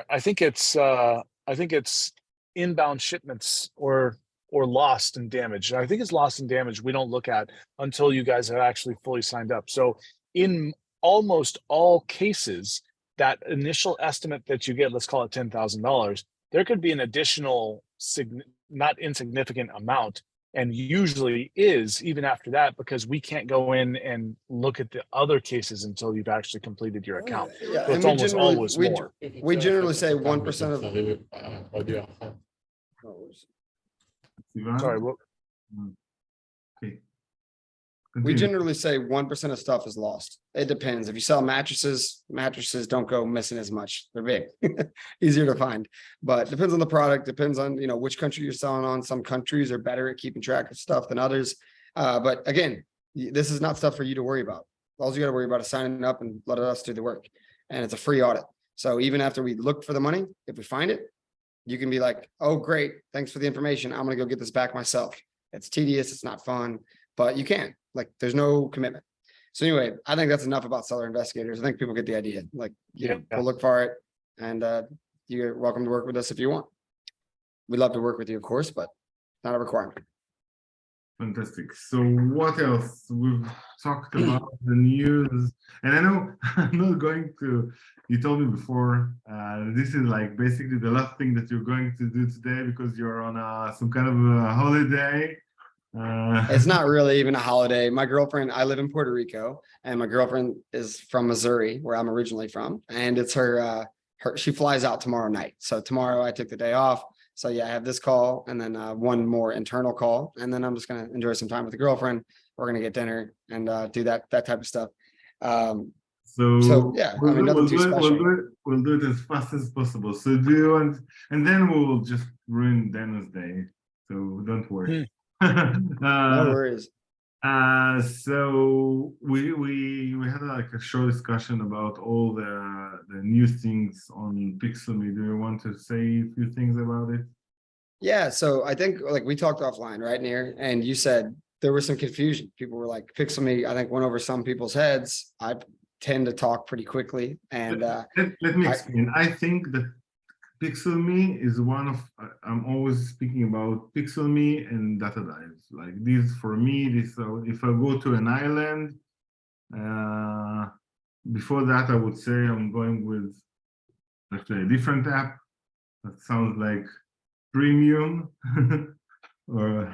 I think it's inbound shipments or lost and damaged. I think it's lost and damaged we don't look at until you guys have actually fully signed up. So in almost all cases, that initial estimate that you get, let's call it $10,000, there could be an additional not insignificant amount, and usually is even after that, because we can't go in and look at the other cases until you've actually completed your account. Yeah, So and it's we almost generally- always we- more. We generally say 1% of. Sivan? Sorry, what? Okay. We Continue. generally say 1% of stuff is lost. It depends. If you sell mattresses don't go missing as much. They're big, easier to find. But depends on the product. Depends on which country you're selling on. Some countries are better at keeping track of stuff than others. But again, this is not stuff for you to worry about. All you got to worry about is signing up and letting us do the work. And it's a free audit. So even after we look for the money, if we find it, you can be like, oh, great. Thanks for the information. I'm going to go get this back myself. It's tedious. It's not fun, but you can. Like, there's no commitment. So anyway, I think that's enough about seller investigators. I think people get the idea. Like, we'll look for it, and you're welcome to work with us if you want. We'd love to work with you, of course, but not a requirement. Fantastic. So what else? We've talked about the news, and I know I'm not going to, you told me before, this is like basically the last thing that you're going to do today because you're on some kind of a holiday. It's not really even a holiday. My girlfriend, I live in Puerto Rico, and my girlfriend is from Missouri, where I'm originally from, and it's her she flies out tomorrow night. So tomorrow I took the day off. So yeah, I have this call and then one more internal call, and then I'm just gonna enjoy some time with the girlfriend. We're gonna get dinner and do that type of stuff. So yeah, I mean, nothing too special. We'll do it as fast as possible. So do you want, and then we'll just ruin Dana's day. So don't worry. No worries. So we had like a short discussion about all the new things on Pixelme. Do you want to say a few things about it? Yeah, so I think like we talked offline, right, Nir? And you said there was some confusion. People were like, Pixelme, I think, went over some people's heads. I tend to talk pretty quickly, and let me explain. I think that Pixelme is one of, I'm always speaking about Pixelme and data dives. Like these for me, if I go to an island, before that I would say I'm going with, let's say, a different app that sounds like premium. Or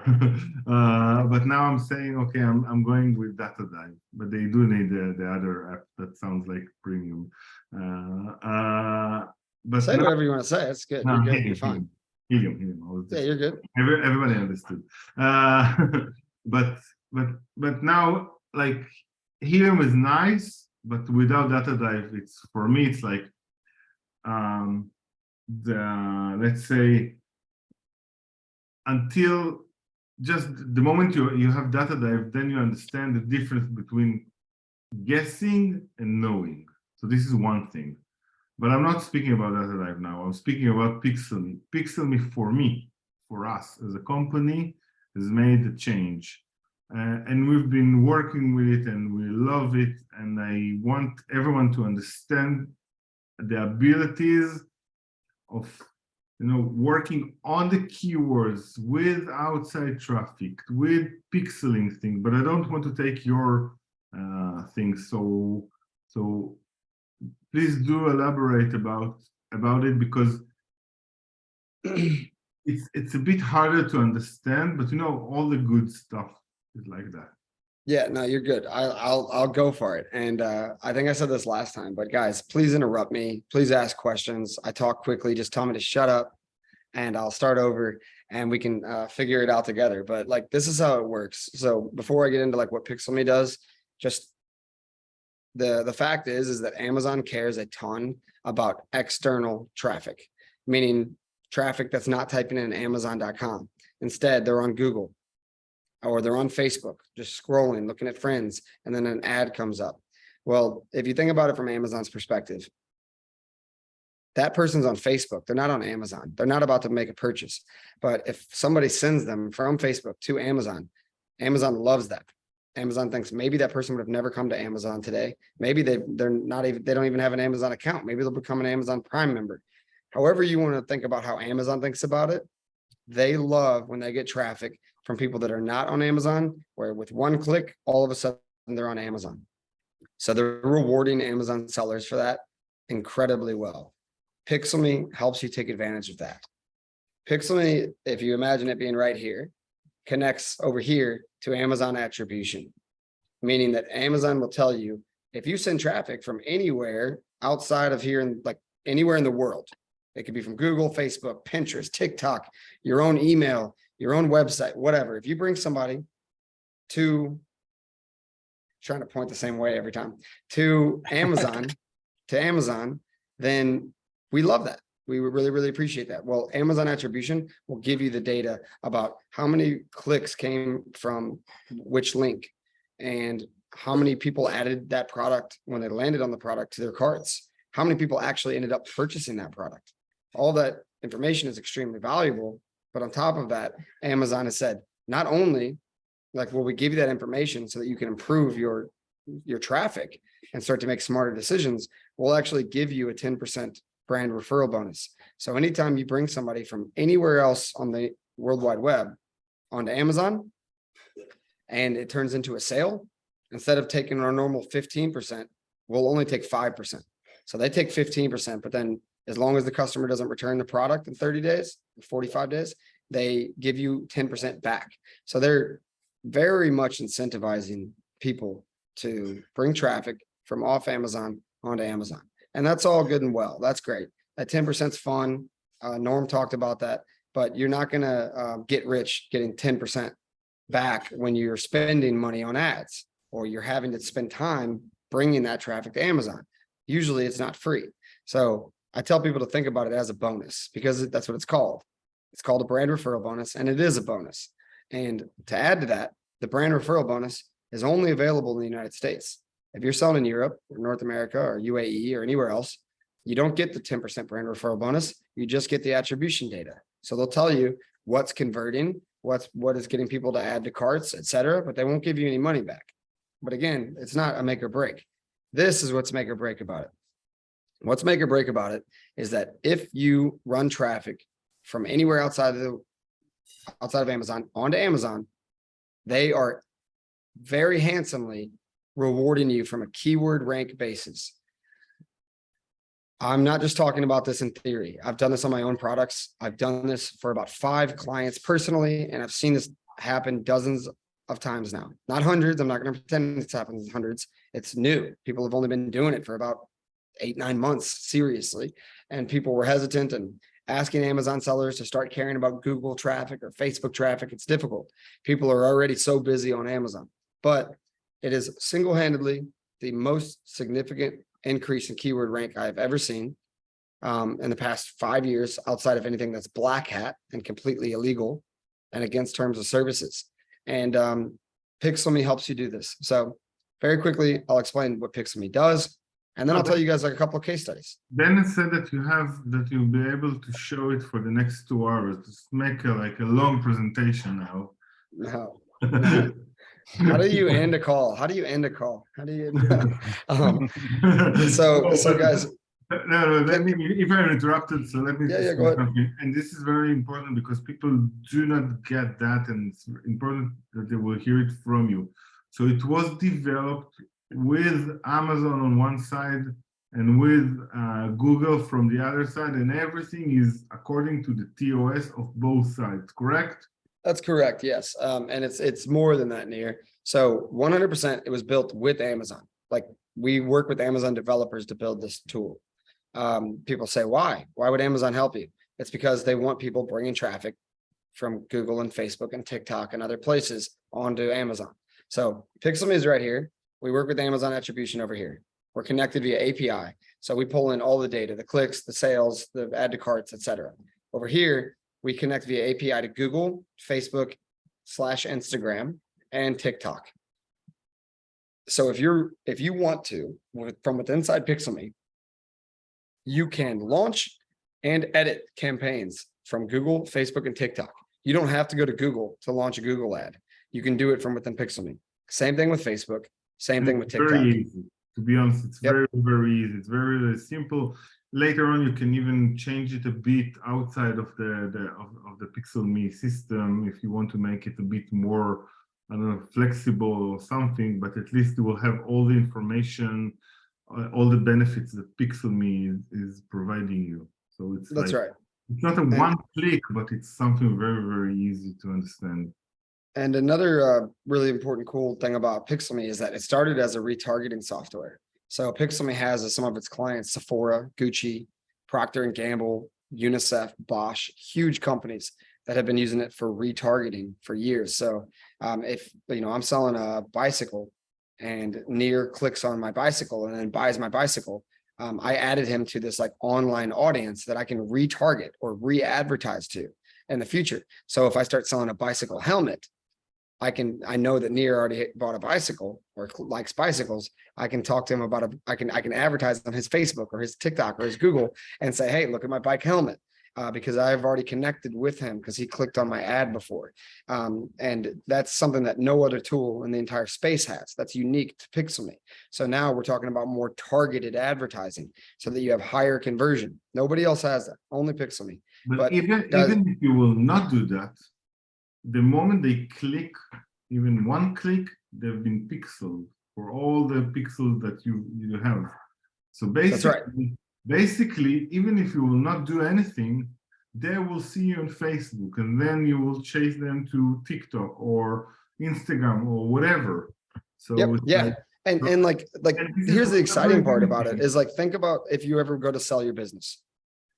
but now I'm saying, okay, I'm going with data dive, but they do need the other app that sounds like premium. But say whatever you want to say. It's good. no, You're good. helium, You're fine. helium. Yeah, you're good. Everybody understood. But now, like, helium is nice, but without data dive, it's, for me, it's like let's say, until just the moment you have data dive, then you understand the difference between guessing and knowing. So this is one thing. But I'm not speaking about data dive now. I'm speaking about Pixel.me. Pixel.me for us as a company, has made a change. And we've been working with it and we love it. And I want everyone to understand the abilities of working on the keywords with outside traffic, with pixeling things, but I don't want to take your things. So please do elaborate about it, because it's a bit harder to understand, but all the good stuff is like that. Yeah, no, you're good. I'll go for it. And I think I said this last time, but guys, please interrupt me. Please ask questions. I talk quickly. Just tell me to shut up and I'll start over and we can figure it out together. But like, this is how it works. So before I get into like what Pixel.me does, just the fact is that Amazon cares a ton about external traffic, meaning traffic that's not typing in Amazon.com. Instead, they're on Google, or they're on Facebook, just scrolling, looking at friends, and then an ad comes up. Well, if you think about it from Amazon's perspective, that person's on Facebook. They're not on Amazon. They're not about to make a purchase. But if somebody sends them from Facebook to Amazon, Amazon loves that. Amazon thinks maybe that person would have never come to Amazon today. Maybe they don't even have an Amazon account. Maybe they'll become an Amazon Prime member. However you want to think about how Amazon thinks about it, they love when they get traffic from people that are not on Amazon, where with one click, all of a sudden they're on Amazon. So they're rewarding Amazon sellers for that incredibly well. Pixel.me helps you take advantage of that. Pixel.me, if you imagine it being right here, connects over here to Amazon attribution, meaning that Amazon will tell you if you send traffic from anywhere outside of here, and like anywhere in the world, it could be from Google, Facebook, Pinterest, TikTok, your own email, your own website, whatever. If you bring somebody to, trying to point the same way every time, to Amazon, then we love that. We would really, really appreciate that. Well, Amazon attribution will give you the data about how many clicks came from which link and how many people added that product when they landed on the product to their carts, how many people actually ended up purchasing that product. All that information is extremely valuable. But on top of that, Amazon has said, not only like will we give you that information so that you can improve your traffic and start to make smarter decisions, we'll actually give you a 10% brand referral bonus. So anytime you bring somebody from anywhere else on the World Wide Web onto Amazon and it turns into a sale, instead of taking our normal 15%, we'll only take 5%. So they take 15%, but then as long as the customer doesn't return the product in 30 days, 45 days, they give you 10% back. So they're very much incentivizing people to bring traffic from off Amazon onto Amazon. And that's all good and well. That's great. That 10% is fun. Norm talked about that, but you're not going to get rich getting 10% back when you're spending money on ads, or you're having to spend time bringing that traffic to Amazon. Usually it's not free. So I tell people to think about it as a bonus, because that's what it's called. It's called a brand referral bonus, and it is a bonus. And to add to that, the brand referral bonus is only available in the United States. If you're selling in Europe or North America or UAE or anywhere else, you don't get the 10% brand referral bonus. You just get the attribution data. So they'll tell you what's converting, what is getting people to add to carts, etc., but they won't give you any money back. But again, it's not a make or break. This is what's make or break about it. What's make or break about it is that if you run traffic from anywhere outside of Amazon onto Amazon, they are very handsomely rewarding you from a keyword rank basis. I'm not just talking about this in theory. I've done this on my own products. I've done this for about 5 clients personally, and I've seen this happen dozens of times now. Not hundreds. I'm not going to pretend it's happened hundreds. It's new. People have only been doing it for about 8-9 months, seriously. And people were hesitant and asking Amazon sellers to start caring about Google traffic or Facebook traffic. It's difficult. People are already so busy on Amazon, but it is single-handedly the most significant increase in keyword rank I've ever seen in the past 5 years, outside of anything that's black hat and completely illegal. and against terms of services. And Pixelme helps you do this. So very quickly, I'll explain what Pixelme does, and then I'll tell you guys like a couple of case studies. Dennis said that you'll be able to show it for the next 2 hours. Just make like a long presentation now. No. How do you end a call? How do you end a call? How do you? So guys. No, let me, if I'm interrupted, so let me Yeah, go ahead. something. And this is very important because people do not get that, and it's important that they will hear it from you. So it was developed with Amazon on one side and with Google from the other side, and everything is according to the TOS of both sides, correct? That's correct, yes. And it's more than that, Nir. So 100% it was built with Amazon. Like we work with Amazon developers to build this tool. People say, why? Why would Amazon help you? It's because they want people bringing traffic from Google and Facebook and TikTok and other places onto Amazon. So Pixelme is right here. We work with Amazon attribution over here. We're connected via API. So we pull in all the data, the clicks, the sales, the add to carts, etc. Over here, we connect via API to Google, Facebook /Instagram, and TikTok. So if you want to, from within inside Pixelme, you can launch and edit campaigns from Google, Facebook, and TikTok. You don't have to go to Google to launch a Google ad. You can do it from within Pixelme. Same thing with Facebook, same thing with TikTok. Very easy. To be honest, it's very easy. It's very, very simple. Later on, you can even change it a bit outside of the Pixelme system if you want to make it a bit more, I don't know, flexible or something. But at least you will have all the information, all the benefits that Pixelme is providing you. So it's That's right. It's not a one click, but it's something very, very easy to understand. And another really important cool thing about Pixelme is that it started as a retargeting software. So Pixelme has as some of its clients, Sephora, Gucci, Procter & Gamble, UNICEF, Bosch, huge companies that have been using it for retargeting for years. So if I'm selling a bicycle and Nir clicks on my bicycle and then buys my bicycle, I added him to this like online audience that I can retarget or re-advertise to in the future. So if I start selling a bicycle helmet, I know that Nir already bought a bicycle or likes bicycles. I can talk to him about I can advertise on his Facebook or his TikTok or his Google and say, hey, look at my bike helmet. Because I've already connected with him because he clicked on my ad before. And that's something that no other tool in the entire space has. That's unique to Pixelme. So now we're talking about more targeted advertising so that you have higher conversion. Nobody else has that, only Pixelme. But even if you will not do that, the moment they click, even one click, they've been pixeled for all the pixels that you have. So basically, that's right. Basically, even if you will not do anything, they will see you on Facebook, and then you will chase them to TikTok or Instagram or whatever. So yeah. And here's the exciting part about it is like, think about if you ever go to sell your business.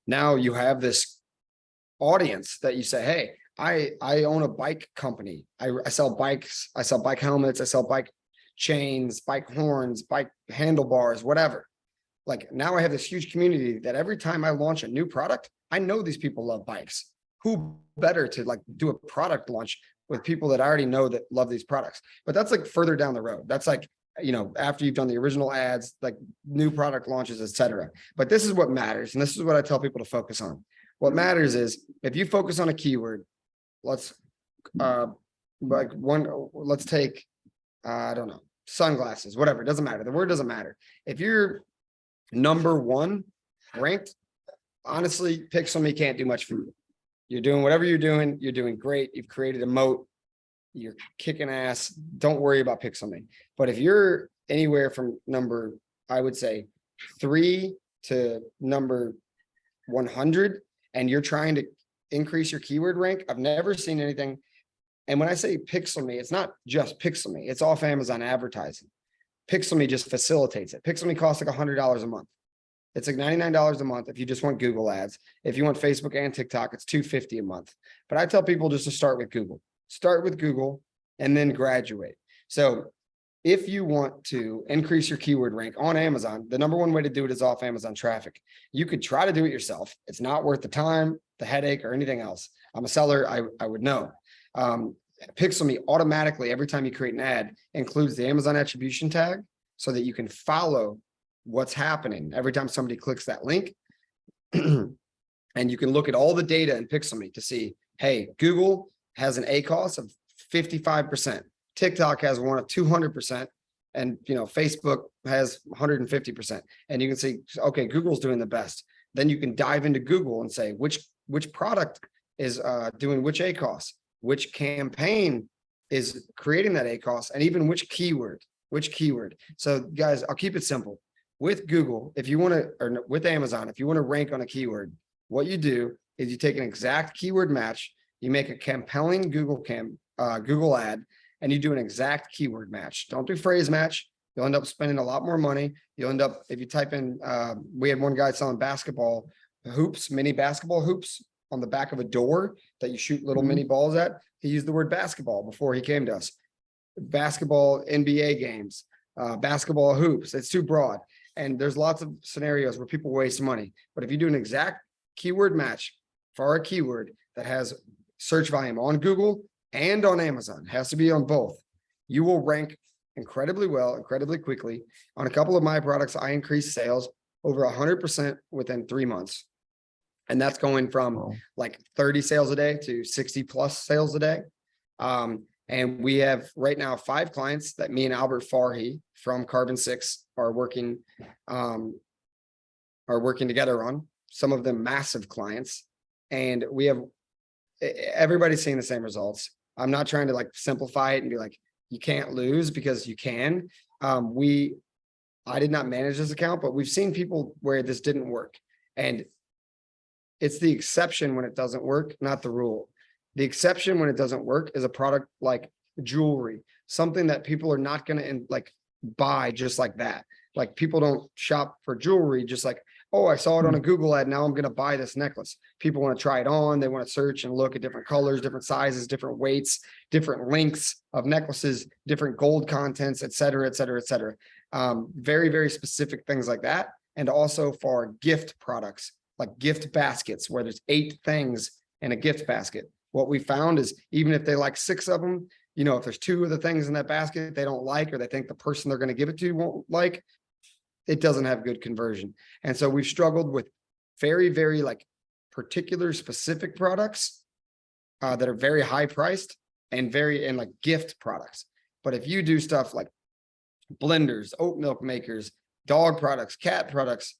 Now you have this audience that you say, hey, I own a bike company. I sell bikes, I sell bike helmets, I sell bike chains, bike horns, bike handlebars, whatever. Like now I have this huge community that every time I launch a new product, I know these people love bikes. Who better to like do a product launch with people that I already know that love these products? But that's like further down the road. That's like, after you've done the original ads, like new product launches, etc. But this is what matters. And this is what I tell people to focus on. What matters is if you focus on a keyword, let's take, I don't know, sunglasses, whatever. It doesn't matter. The word doesn't matter. If you're number one ranked, honestly, Pixelme can't do much for you. You're doing whatever you're doing great. You've created a moat, you're kicking ass. Don't worry about Pixelme. But if you're anywhere from number, I would say 3 to number 100, and you're trying to increase your keyword rank, I've never seen anything. And when I say Pixelme, it's not just Pixelme, it's off Amazon advertising. Pixelme just facilitates it. Pixelme costs like $100 a month. It's like $99 a month if you just want Google ads. If you want Facebook and TikTok, it's $250 a month. But I tell people just to start with Google. Start with Google and then graduate. So if you want to increase your keyword rank on Amazon, the number one way to do it is off Amazon traffic. You could try to do it yourself. It's not worth the time, the headache, or anything else. I'm a seller, I would know. Pixelme automatically, every time you create an ad, includes the Amazon attribution tag so that you can follow what's happening every time somebody clicks that link. And you can look at all the data in Pixelme to see, hey, Google has an ACoS of 55%. TikTok has one of 200%. And, Facebook has 150%. And you can see, okay, Google's doing the best. Then you can dive into Google and say, which product is doing which ACoS, which campaign is creating that ACoS, and even which keyword. So guys, I'll keep it simple. With Google, if you want to, or with Amazon, if you want to rank on a keyword, what you do is you take an exact keyword match, you make a compelling Google ad, and you do an exact keyword match. Don't do phrase match. You'll end up spending a lot more money. You'll end up, if you type in, we had one guy selling basketball hoops, mini basketball hoops on the back of a door that you shoot little mini balls at. He used the word basketball before he came to us. Basketball NBA games, basketball hoops. It's too broad. And there's lots of scenarios where people waste money. But if you do an exact keyword match for a keyword that has search volume on Google and on Amazon, has to be on both, you will rank incredibly well, incredibly quickly. On a couple of my products, I increased sales over 100% within 3 months. And that's going from like 30 sales a day to 60 plus sales a day. And we have right now 5 clients that me and Albert Farhi from Carbon 6 are working together on. Some of them massive clients, and we have everybody's seeing the same results. I'm not trying to like simplify it and be like, you can't lose, because you can. I did not manage this account, but we've seen people where this didn't work, and it's the exception when it doesn't work, not the rule. The exception when it doesn't work is a product like jewelry, something that people are not going to like buy just like that. Like, people don't shop for jewelry just like, oh, I saw it on a Google ad, now I'm going to buy this necklace. People want to try it on. They want to search and look at different colors, different sizes, different weights, different lengths of necklaces, different gold contents, et cetera, et cetera, et cetera. Very, very specific things like that. And also for gift products, like gift baskets, where there's 8 things in a gift basket. What we found is, even if they like 6 of them, if there's 2 of the things in that basket they don't like, or they think the person they're going to give it to won't like, it doesn't have good conversion. And so we've struggled with very, very like particular specific products that are very high priced and like gift products. But if you do stuff like blenders, oat milk makers, dog products, cat products,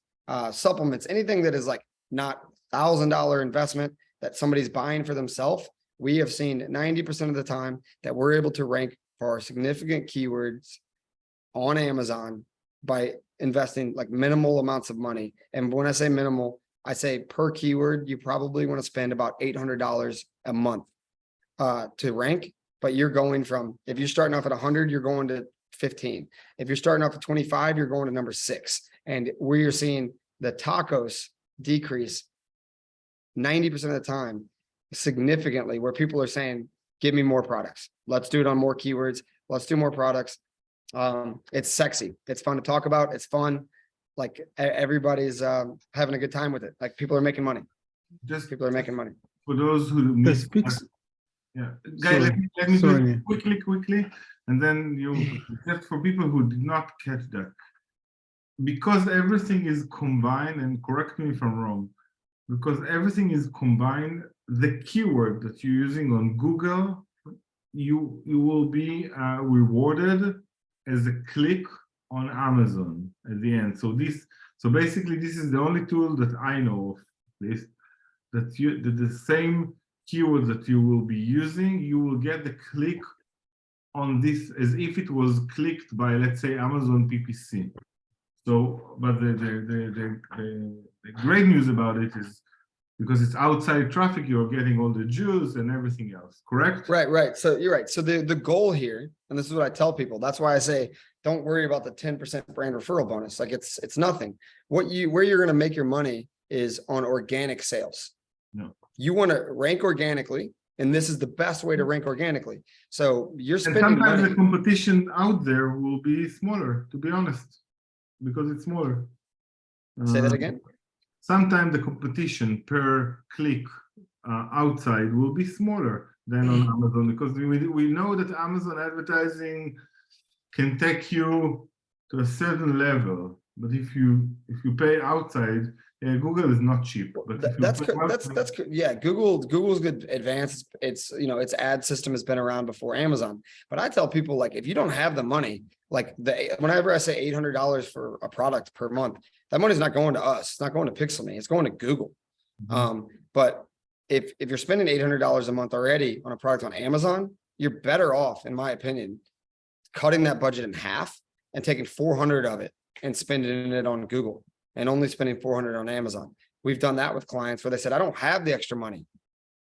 supplements, anything that is like not $1,000 investment that somebody's buying for themselves, we have seen 90% of the time that we're able to rank for our significant keywords on Amazon by investing like minimal amounts of money. And when I say minimal, I say per keyword, you probably want to spend about $800 a month to rank. But you're going from, if you're starting off at 100, you're going to 15. If you're starting off at 25, you're going to number 6. And we are seeing the tacos decrease 90% of the time significantly, where people are saying, give me more products. Let's do it on more keywords. Let's do more products. It's sexy. It's fun to talk about. It's fun. Like, everybody's having a good time with it. Like, people are making money. People are making money. For those who missed, guys, let me do it quickly, and then just for people who did not catch that, because everything is combined, and correct me if I'm wrong, because everything is combined, the keyword that you're using on Google, you will be rewarded as a click on Amazon at the end. So basically this is the only tool that I know of this, that the same keyword that you will be using, you will get the click on this as if it was clicked by, let's say, Amazon PPC. So, but the great news about it is, because it's outside traffic, you're getting all the juice and everything else, correct? Right. So you're right. So the goal here, and this is what I tell people, that's why I say, don't worry about the 10% brand referral bonus. Like, it's nothing. Where you're going to make your money is on organic sales. No. You want to rank organically, and this is the best way to rank organically. So you're spending sometimes money. The competition out there will be smaller, to be honest, because it's smaller. Say that again. Sometimes the competition per click outside will be smaller. than on Amazon, because we know that Amazon advertising can take you to a certain level, but if you pay outside, Google is not cheap. But if you That's pay good. outside- That's good. Yeah, Google's good advanced. It's its ad system has been around before Amazon. But I tell people, like, if you don't have the money, like whenever I say $800 for a product per month, that money's not going to us. It's not going to Pixelme. It's going to Google. But if you're spending $800 a month already on a product on Amazon, you're better off, in my opinion, cutting that budget in half and taking 400 of it and spending it on Google and only spending 400 on Amazon. We've done that with clients where they said, I don't have the extra money.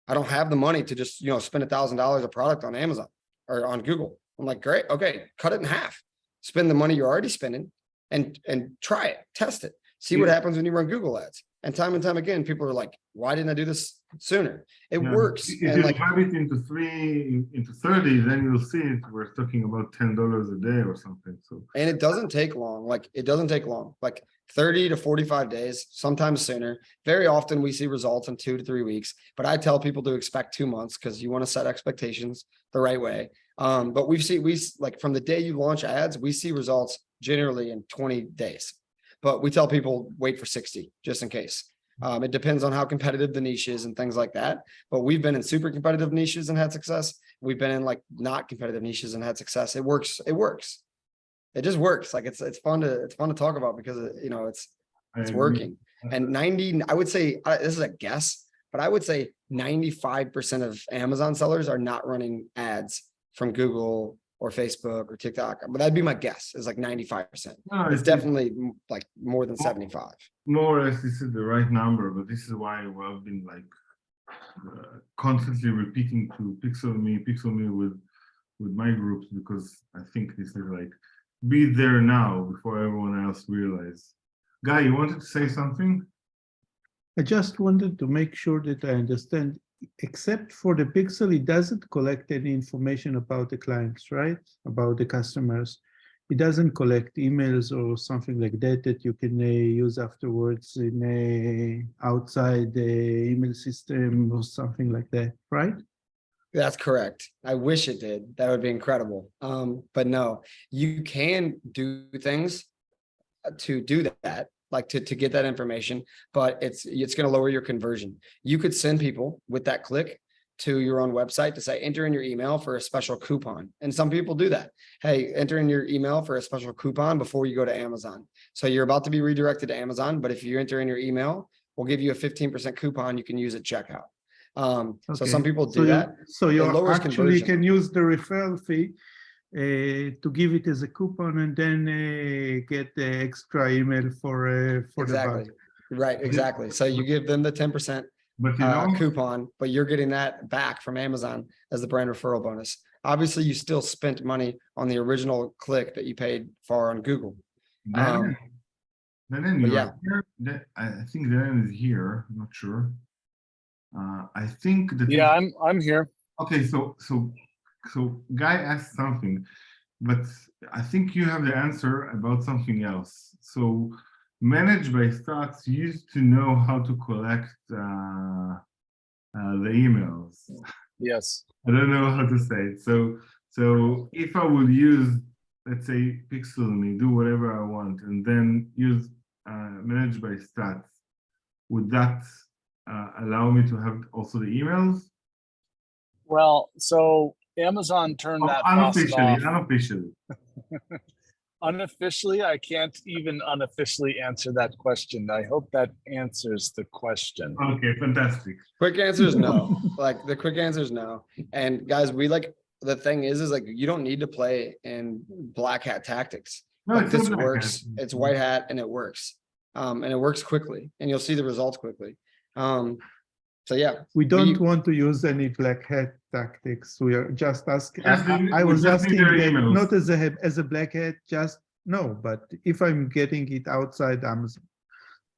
I don't have the money to just, spend $1,000 a product on Amazon or on Google. I'm like, great. Okay. Cut it in half, spend the money you're already spending and try it, test it, see what happens when you run Google ads. And time again, people are like, why didn't I do this sooner? It works. If And you like, divide it into 30, then you'll see it. We're talking about $10 a day or something. So and it doesn't take long. Like it doesn't take long, like 30 to 45 days, sometimes sooner. Very often we see results in 2 to 3 weeks, but I tell people to expect 2 months because you want to set expectations the right way. But we like from the day you launch ads, we see results generally in 20 days, but we tell people wait for 60 just in case. It depends on how competitive the niche is and things like that. But we've been in super competitive niches and had success. We've been in like not competitive niches and had success. It works. It works. It just works. Like it's fun to talk about because it's working. And I would say this is a guess, but I would say 95% of Amazon sellers are not running ads from Google or Facebook or TikTok. But that'd be my guess, is like 95%. It's definitely like more than 75. More or less, this is the right number, but this is why I've been like constantly repeating to Pixelme with my groups, because I think this is like, be there now before everyone else realize. Guy, you wanted to say something? I just wanted to make sure that I understand, except for the Pixel, it doesn't collect any information about the clients, right? About the customers. It doesn't collect emails or something like that that you can use afterwards in outside the email system or something like that, right? That's correct. I wish it did. That would be incredible. But no, you can do things to do that, like to get that information, but it's going to lower your conversion. You could send people with that click to your own website to say, enter in your email for a special coupon. And some people do that. Hey, enter in your email for a special coupon before you go to Amazon. So you're about to be redirected to Amazon, but if you enter in your email, we'll give you a 15% coupon you can use at checkout. So some people do that. So you actually conversion. can use the referral fee to give it as a coupon and then get the extra email for Exactly. the bug. Right, exactly. So you give them the 10% coupon, but you're getting that back from Amazon as the brand referral bonus. Obviously, you still spent money on the original click that you paid for on Google. Then yeah. I think Dan is here. I'm not sure. I think that. Yeah, I'm here. Okay, so Guy asked something, but I think you have the answer about something else. So Managed by Stats used to know how to collect the emails. Yes. I don't know how to say it. So if I would use, let's say, Pixelme, do whatever I want, and then use Managed by Stats, would that allow me to have also the emails? Well, so Amazon turned that process off. Unofficially. Unofficially, I can't even unofficially answer that question. I hope that answers the question. Okay, fantastic. Quick answer is no. Like the quick answer is no. And guys, the thing is like, you don't need to play in black hat tactics. No, like, it's this not black works. hat. It's white hat and it works. And it works quickly and you'll see the results quickly. So yeah. We don't want to use any black hat tactics. We are just asking. I was asking them not as a black hat, just no. But if I'm getting it outside Amazon,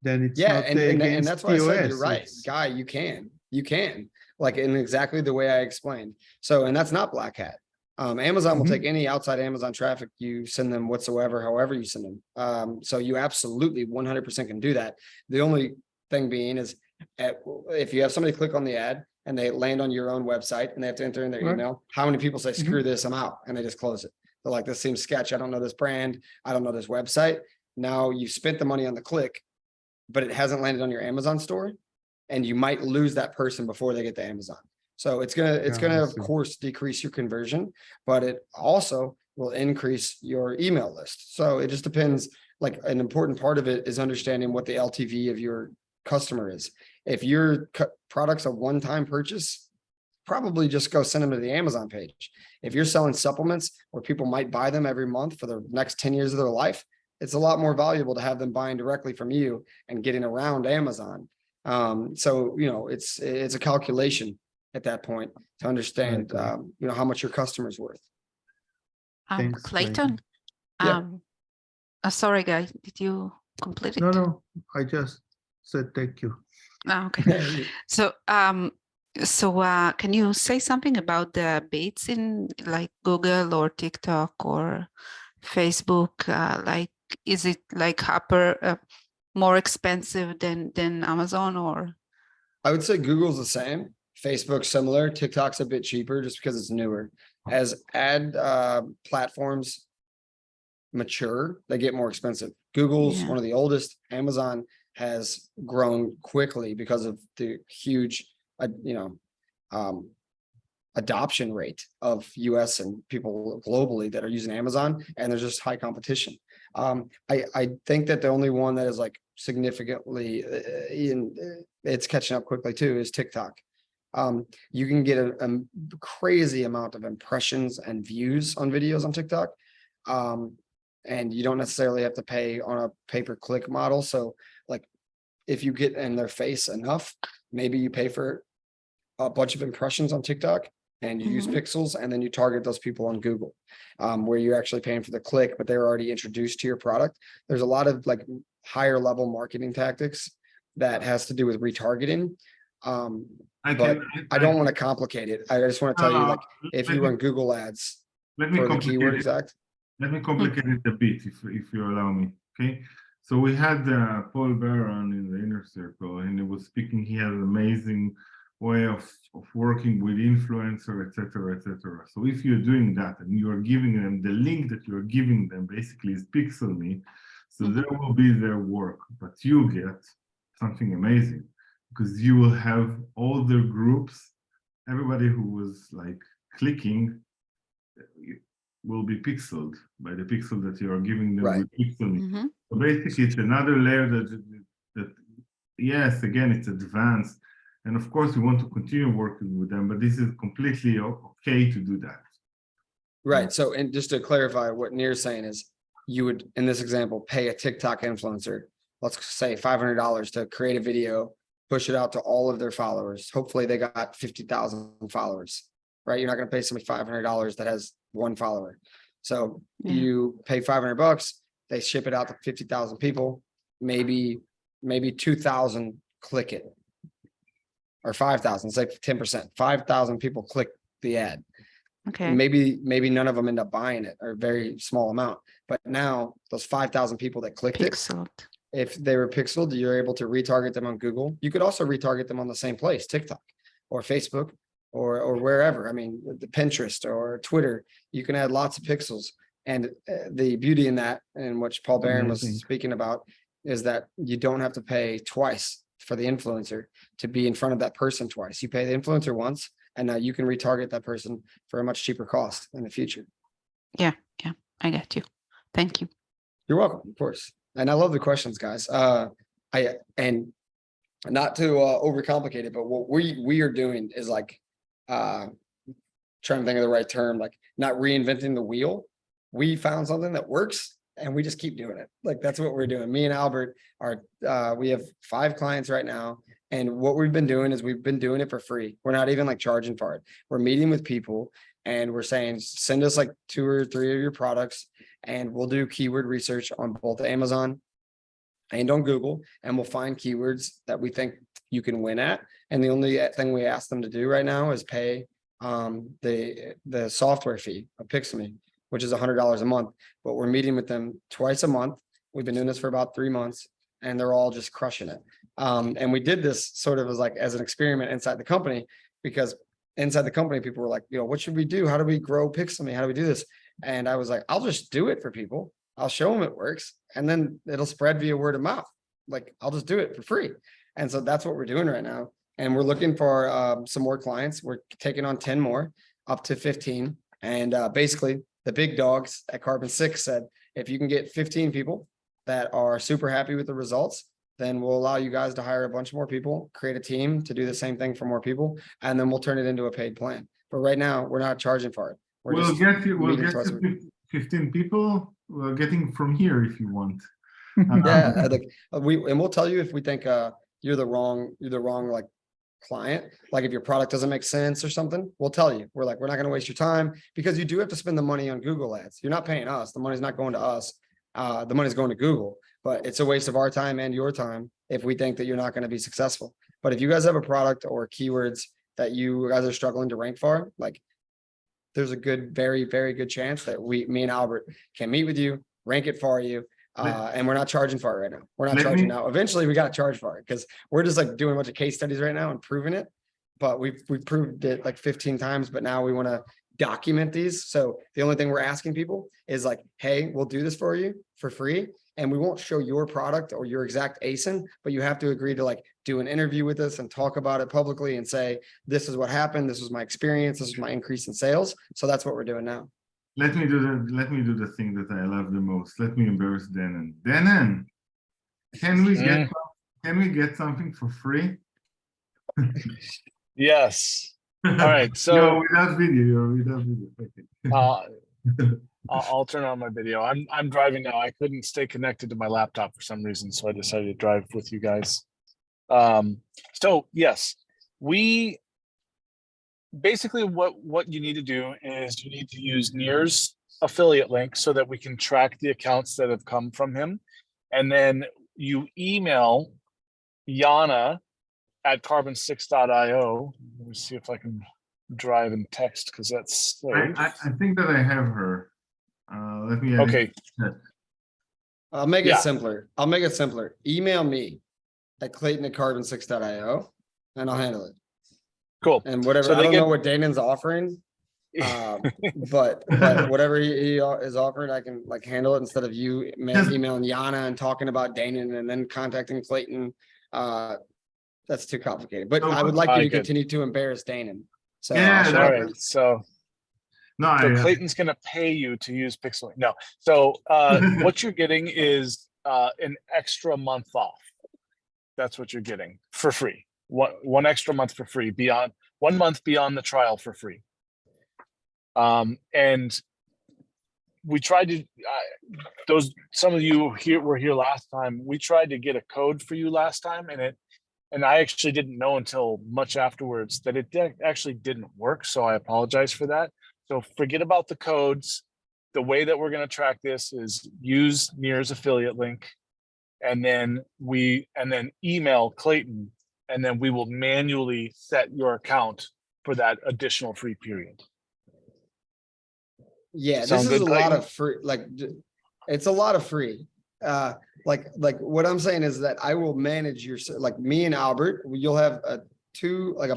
then it's not and that's why TOS. I said you're right, Guy. You can like in exactly the way I explained. So and that's not black hat. Amazon will take any outside Amazon traffic you send them whatsoever, however you send them. So you absolutely 100% can do that. The only thing being is if you have somebody click on the ad, and they land on your own website and they have to enter in their Right. email. How many people say, screw this, I'm out, and they just close it? They're like, this seems sketch. I don't know this brand. I don't know this website. Now you spent the money on the click, but it hasn't landed on your Amazon store, and you might lose that person before they get to Amazon. So it's Yeah, gonna I of see. course decrease your conversion, but it also will increase your email list. So it just depends. Like an important part of it is understanding what the LTV of your customer is. If your product's a one-time purchase, probably just go send them to the Amazon page. If you're selling supplements where people might buy them every month for the next 10 years of their life, it's a lot more valuable to have them buying directly from you and getting around Amazon. So, you know, it's a calculation at that point to understand, Right. you know, how much your customer's worth. Thanks, Clayton. Yeah. Sorry, guys, did you complete it? No, I just said thank you. Ah, okay. So, can you say something about the bids in like Google or TikTok or Facebook? Like, is it like more expensive than Amazon, or? I would say Google's the same. Facebook's similar. TikTok's a bit cheaper just because it's newer. As ad platforms mature, they get more expensive. Google's Yeah. one of the oldest. Amazon has grown quickly because of the huge, adoption rate of US and people globally that are using Amazon, and there's just high competition. I think that the only one that is like significantly it's catching up quickly too is TikTok. You can get a crazy amount of impressions and views on videos on TikTok. And you don't necessarily have to pay on a pay-per-click model. So like if you get in their face enough, maybe you pay for a bunch of impressions on TikTok and you use pixels, and then you target those people on Google, where you're actually paying for the click, but they're already introduced to your product. There's a lot of like higher level marketing tactics that has to do with retargeting. But I don't want to complicate it. I just want to tell you, like, if you run Google ads for the keyword exact. Let me complicate it a bit, if you allow me. Okay, so we had Paul Barron in the inner circle, and he was speaking. He has an amazing way of working with influencer, etc., etc. So if you're doing that and you are giving them the link that you're giving them, basically is Pixel Me, so there will be their work, but you get something amazing because you will have all their groups, everybody who was like clicking will be pixeled by the pixel that you are giving them with Pixel Me. So basically, it's another layer that yes, again, it's advanced, and of course, we want to continue working with them, but this is completely okay to do that. Right. So, and just to clarify, what Nir's saying is, you would, in this example, pay a TikTok influencer, let's say $500 to create a video, push it out to all of their followers. Hopefully, they got 50,000 followers. Right? You're not going to pay somebody $500 that has one follower. So you pay $500, they ship it out to 50,000 people, maybe 2,000 click it, or 5,000, say 10%, 5,000 people click the ad. Okay. Maybe none of them end up buying it, or a very small amount. But now those 5,000 people that clicked Pixeled. if they were pixeled, you're able to retarget them on Google. You could also retarget them on the same place, TikTok or Facebook or wherever. I mean, the Pinterest or Twitter, you can add lots of pixels. And the beauty in that, and which Paul Barron was speaking about, is that you don't have to pay twice for the influencer to be in front of that person twice. You pay the influencer once, and now you can retarget that person for a much cheaper cost in the future. Yeah, I get you. Thank you. You're welcome, of course. And I love the questions, guys. And not to overcomplicate it, but what we are doing is like trying to think of the right term, like not reinventing the wheel. We found something that works and we just keep doing it. Like that's what we're doing. Me and Albert are we have 5 clients right now. And what we've been doing is we've been doing it for free. We're not even like charging for it. We're meeting with people and we're saying, send us like 2 or 3 of your products and we'll do keyword research on both Amazon and on Google, and we'll find keywords that we think you can win at. And the only thing we ask them to do right now is pay the software fee of Pixel.me, which is $100 a month. But we're meeting with them twice a month. We've been doing this for about 3 months, and they're all just crushing it. And we did this sort of as an experiment inside the company, because inside the company, people were like, what should we do? How do we grow Pixelme? How do we do this? And I was like, I'll just do it for people. I'll show them it works, and then it'll spread via word of mouth. Like, I'll just do it for free. And so that's what we're doing right now. And we're looking for some more clients. We're taking on 10 more, up to 15. And basically, the big dogs at Carbon 6 said, if you can get 15 people that are super happy with the results, then we'll allow you guys to hire a bunch more people, create a team to do the same thing for more people, and then we'll turn it into a paid plan. But right now, we're not charging for it. We'll get you 15 people. We're getting from here if you want. Yeah, like we'll tell you if we think you're the wrong like client. Like if your product doesn't make sense or something, we'll tell you. We're not going to waste your time, because you do have to spend the money on Google ads. You're not paying us. The money's not going to us. The money's going to Google, but it's a waste of our time and your time if we think that you're not going to be successful. But if you guys have a product or keywords that you guys are struggling to rank for, like, there's a good, very, very good chance that me and Albert can meet with you, rank it for you. And we're not charging for it right now. We're not charging now. Eventually we got to charge for it, because we're just like doing a bunch of case studies right now and proving it. But we've proved it like 15 times, but now we want to document these. So the only thing we're asking people is like, hey, we'll do this for you for free. And we won't show your product or your exact ASIN, but you have to agree to like do an interview with us and talk about it publicly and say, this is what happened. This was my experience. This is my increase in sales. So that's what we're doing now. Let me do the thing that I love the most. Let me embarrass Danon. Danon, can we get something for free? Yes. All right. So you're without video. Okay. I'll turn on my video. I'm driving now. I couldn't stay connected to my laptop for some reason, so I decided to drive with you guys. So yes, we basically what you need to do is you need to use Nir's affiliate link so that we can track the accounts that have come from him, and then you email Yana at carbon6.io. Let me see if I can drive and text, because that's safe. I think that I have her. Let me. Okay. I'll make it simpler. Email me at clayton@carbon6.io, and I'll handle it. Cool. And whatever, So I don't know what Danon's offering, but whatever he is offering, I can like handle it instead of you emailing Yana and talking about Danon and then contacting Clayton. That's too complicated. But I would like you to continue to embarrass Danon. So yeah, all right. So Clayton's going to pay you to use Pixel. No. So what you're getting is an extra month off. That's what you're getting for free. One extra month for free, beyond 1 month beyond the trial for free. And we tried to, some of you were here last time. We tried to get a code for you last time, and I actually didn't know until much afterwards that it actually didn't work. So I apologize for that. So forget about the codes. The way that we're going to track this is use Nir's affiliate link, and then email Clayton, and then we will manually set your account for that additional free period. Yeah, this is a lot of free, like it's a lot of free. Like what I'm saying is that I will manage your, like me and Albert, you'll have a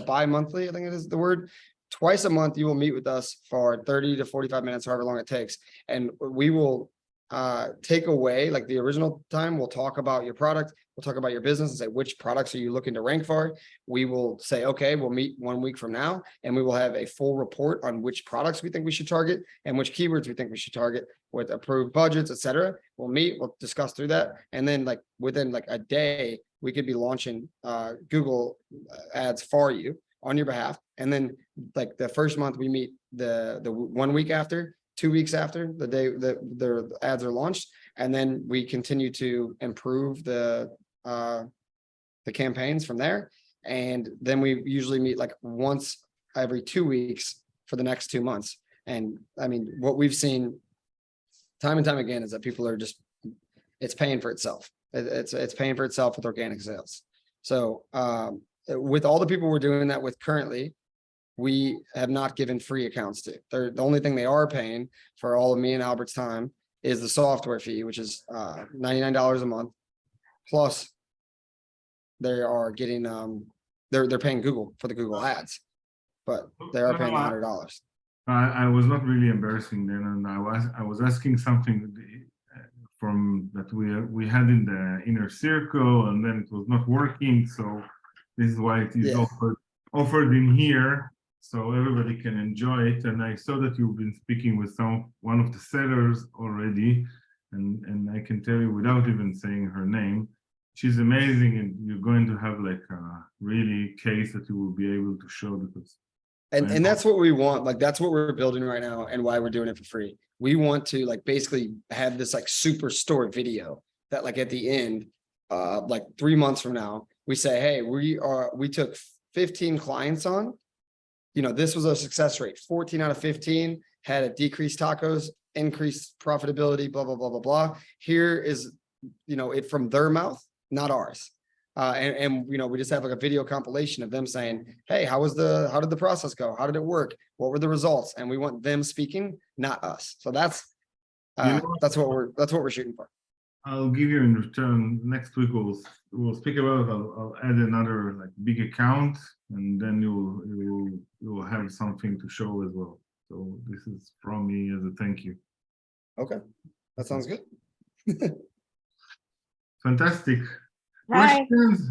bi-monthly, I think it is the word. Twice a month, you will meet with us for 30 to 45 minutes, however long it takes. And we will take away, like the original time, we'll talk about your product, we'll talk about your business and say, which products are you looking to rank for? We will say, okay, we'll meet 1 week from now, and we will have a full report on which products we think we should target and which keywords we think we should target with approved budgets, etc. We'll meet, we'll discuss through that. And then like within like a day, we could be launching Google ads for you on your behalf. And then like the first month we meet the 1 week after, 2 weeks after the day that the ads are launched. And then we continue to improve the campaigns from there. And then we usually meet like once every 2 weeks for the next 2 months. And I mean, what we've seen time and time again is that people are just, it's paying for itself. It's paying for itself with organic sales. So with all the people we're doing that with currently, we have not given free accounts to. The only thing they are paying for all of me and Albert's time is the software fee, which is $99 a month. Plus they are getting, they're paying Google for the Google ads. but they are paying $100. I was not really embarrassing then, and I was asking something from that we had in the inner circle, and then it was not working. So this is why it is offered in here, so everybody can enjoy it. And I saw that you've been speaking with one of the sellers already, and I can tell you without even saying her name, she's amazing, and you're going to have like a really case that you will be able to show, because and that's what we want. Like, that's what we're building right now and why we're doing it for free. We want to like basically have this like superstore video that like at the end, like 3 months from now, we say, hey, we took 15 clients on, this was our success rate. 14 out of 15 had a decreased tacos, increased profitability, blah, blah, blah, blah, blah. Here is, it from their mouth, not ours. And we just have like a video compilation of them saying, hey, how did the process go? How did it work? What were the results? And we want them speaking, not us. So that's what we're shooting for. I'll give you in return next week. We'll speak about it. I'll add another like big account, and then you'll have something to show as well. So this is from me as a thank you. Okay, that sounds good. Fantastic. Hi, Questions?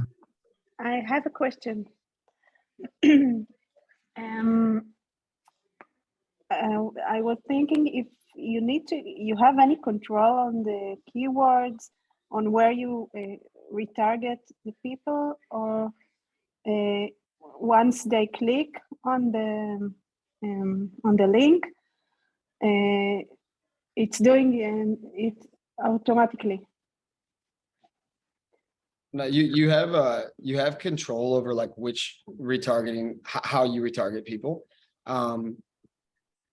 I have a question. I was thinking if you have any control on the keywords, on where you retarget the people, or once they click on the link, it's doing it automatically. No, you have control over like which retargeting, how you retarget people.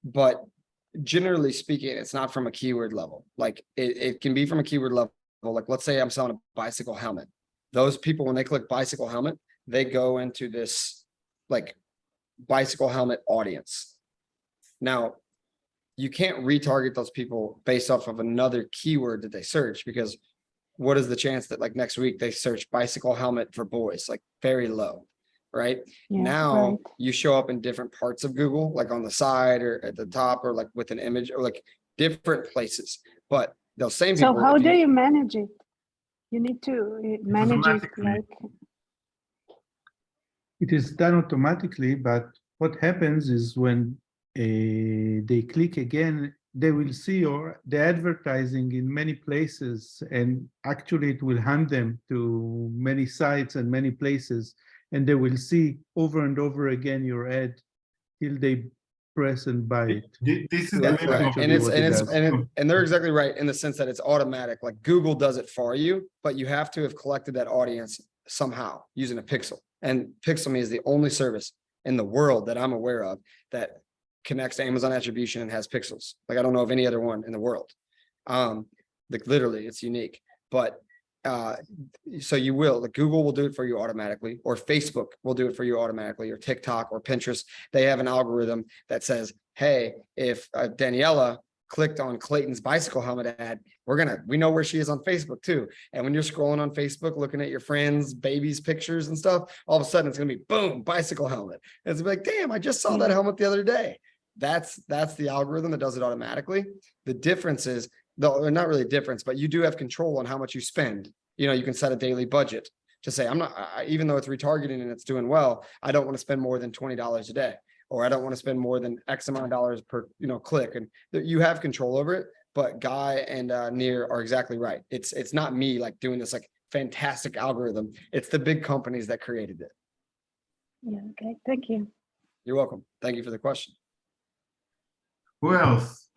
But generally speaking, it's not from a keyword level. Like it can be from a keyword level. Like, let's say I'm selling a bicycle helmet. Those people, when they click bicycle helmet, they go into this like bicycle helmet audience. Now, you can't retarget those people based off of another keyword that they search, because what is the chance that like next week they search bicycle helmet for boys? Like very low, right? Yeah, now right. you show up in different parts of Google, like on the side or at the top, or like with an image, or like different places. But those same people. So how do you manage it? You need to manage it like. It is done automatically, but what happens is when they click again, they will see the advertising in many places, and actually it will hand them to many sites and many places, and they will see over and over again your ad till they press and buy it. This is Right. And they're exactly right in the sense that it's automatic. Like Google does it for you, but you have to have collected that audience somehow using a pixel. And Pixelme is the only service in the world that I'm aware of that connects to Amazon attribution and has pixels. Like I don't know of any other one in the world. Like literally it's unique, but so you will, like Google will do it for you automatically, or Facebook will do it for you automatically, or TikTok or Pinterest. They have an algorithm that says, hey, if Daniela clicked on Clayton's bicycle helmet ad, we know where she is on Facebook too. And when you're scrolling on Facebook, looking at your friends, babies' pictures and stuff, all of a sudden it's gonna be boom, bicycle helmet. And it's like, damn, I just saw that helmet the other day. That's the algorithm that does it automatically. The difference is, though, not really a difference, but you do have control on how much you spend. You can set a daily budget to say, even though it's retargeting and it's doing well, I don't want to spend more than $20 a day, or I don't want to spend more than X amount of dollars per, click. And you have control over it. But Guy and Nir are exactly right. It's not me like doing this like fantastic algorithm. It's the big companies that created it. Yeah. Okay. Thank you. You're welcome. Thank you for the question. Who else?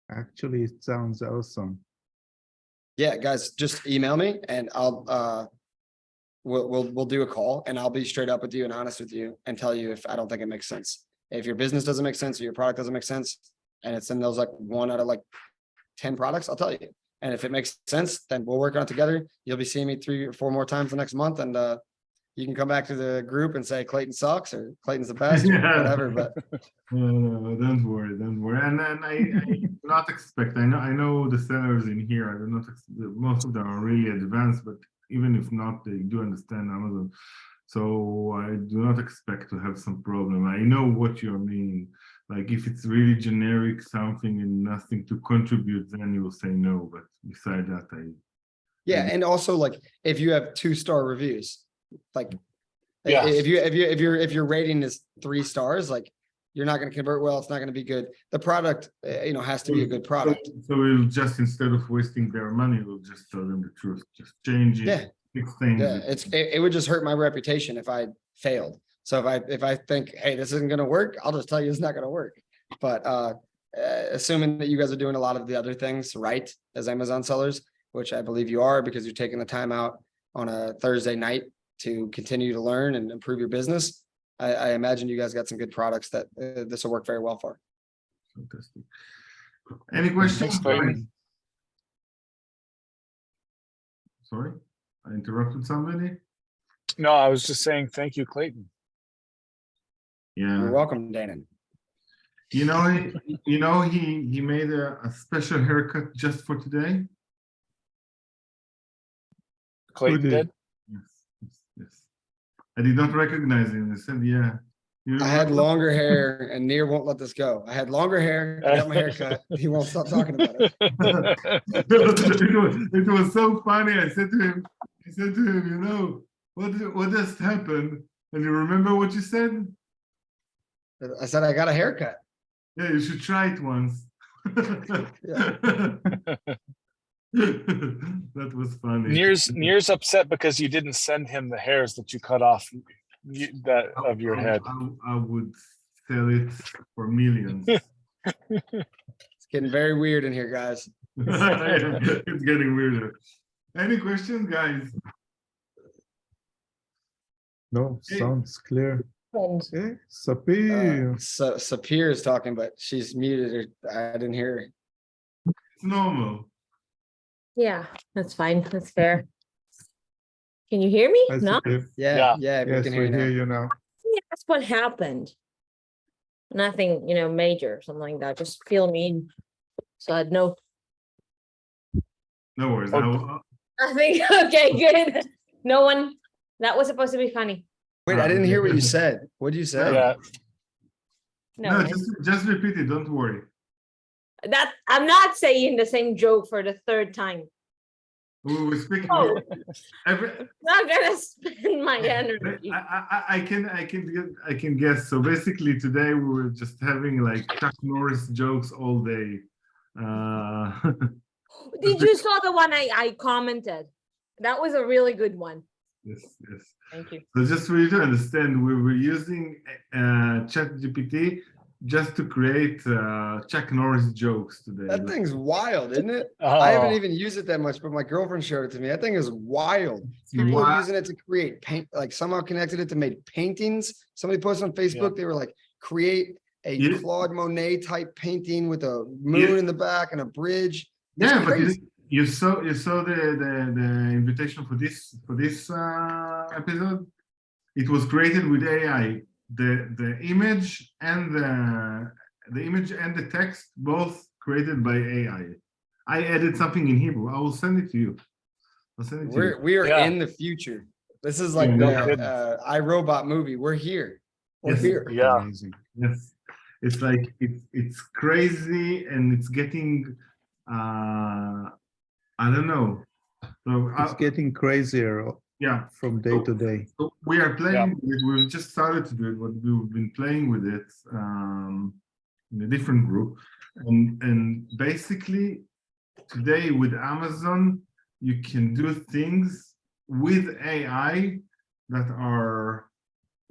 Actually, it sounds awesome. Yeah, guys, just email me and I'll we'll do a call, and I'll be straight up with you and honest with you and tell you if I don't think it makes sense. If your business doesn't make sense or your product doesn't make sense, and it's in those like 1 out of like 10 products, I'll tell you. And if it makes sense, then we'll work on it together. You'll be seeing me 3 or 4 more times the next month, and you can come back to the group and say Clayton sucks or Clayton's the best or Yeah. whatever. But No, don't worry. And then I do not expect. I know the sellers in here. I do not. Most of them are really advanced, but even if not, they do understand Amazon. So I do not expect to have some problem. I know what you mean. Like if it's really generic something and nothing to contribute, then you will say no. But beside that, yeah, and also like if you have 2-star reviews, like Yeah. if your rating is 3 stars, like you're not going to convert well. It's not going to be good. The product, has to be a good product. So we'll just, instead of wasting their money, we'll just tell them the truth. Just change it. Yeah. Fix things. Yeah, it would just hurt my reputation if I failed. So if I think, hey, this isn't going to work, I'll just tell you it's not going to work. But assuming that you guys are doing a lot of the other things right as Amazon sellers, which I believe you are because you're taking the time out on a Thursday night to continue to learn and improve your business, I imagine you guys got some good products that this will work very well for. Fantastic. Any questions? Sorry, I interrupted somebody. No, I was just saying thank you, Clayton. Yeah. You're welcome, Danon. He made a special haircut just for today. Clayton did? did. Yes. I did not recognize him. I said, yeah. I had longer hair and Nir won't let this go. I had longer hair, I got my hair cut. He won't stop talking about it. It was so funny. I said to him, what just happened? And you remember what you said? I said, I got a haircut. Yeah, you should try it once. That was funny. Nir's upset because you didn't send him the hairs that you cut off of your head. I would sell it for millions. It's getting very weird in here, guys. It's getting weirder. Any questions, guys? No, Hey. sounds clear. Okay, Sapir. So Sapir is talking, but she's muted her. I didn't hear her. It's normal. Yeah, that's fine. That's fair. Can you hear me? Hi, No? Sapir. Yeah, we Yes, can we hear you now. hear you now. Yeah, that's what happened. Nothing, major, something like that. Just feel mean. So I had no, No worries. nothing. Okay, good. No one, that was supposed to be funny. Wait, I didn't hear what you said. What did you say? Yeah. No, just repeat it. Don't worry. that I'm not saying the same joke for the 3rd time. We were speaking. Oh. Every, Not gonna spend my energy. I can guess. So basically, today we were just having like Chuck Norris jokes all day. Did you saw the one I commented? That was a really good one. Yes. Thank you. So just for you to understand, we were using ChatGPT just to create Chuck Norris jokes today. That thing's wild, isn't it? Oh. I haven't even used it that much, but my girlfriend showed it to me. That thing is wild. People are using it to create paint, like somehow connected it to make paintings. Somebody posted on Facebook, they were like, create a Claude Monet type painting with a moon in the back and a bridge. It's crazy. You saw the invitation for this episode. It was created with AI. The image and the text both created by AI. I added something in Hebrew. I will send it to you. We are in the future. This is like the iRobot movie. We're here. We're here. Yeah. Amazing. Yes, it's like it's crazy and it's getting. I don't know. So It's getting crazier from day to day. So we are playing with it. We've just started to do it, but we've been playing with it in a different group. And basically today with Amazon, you can do things with AI that are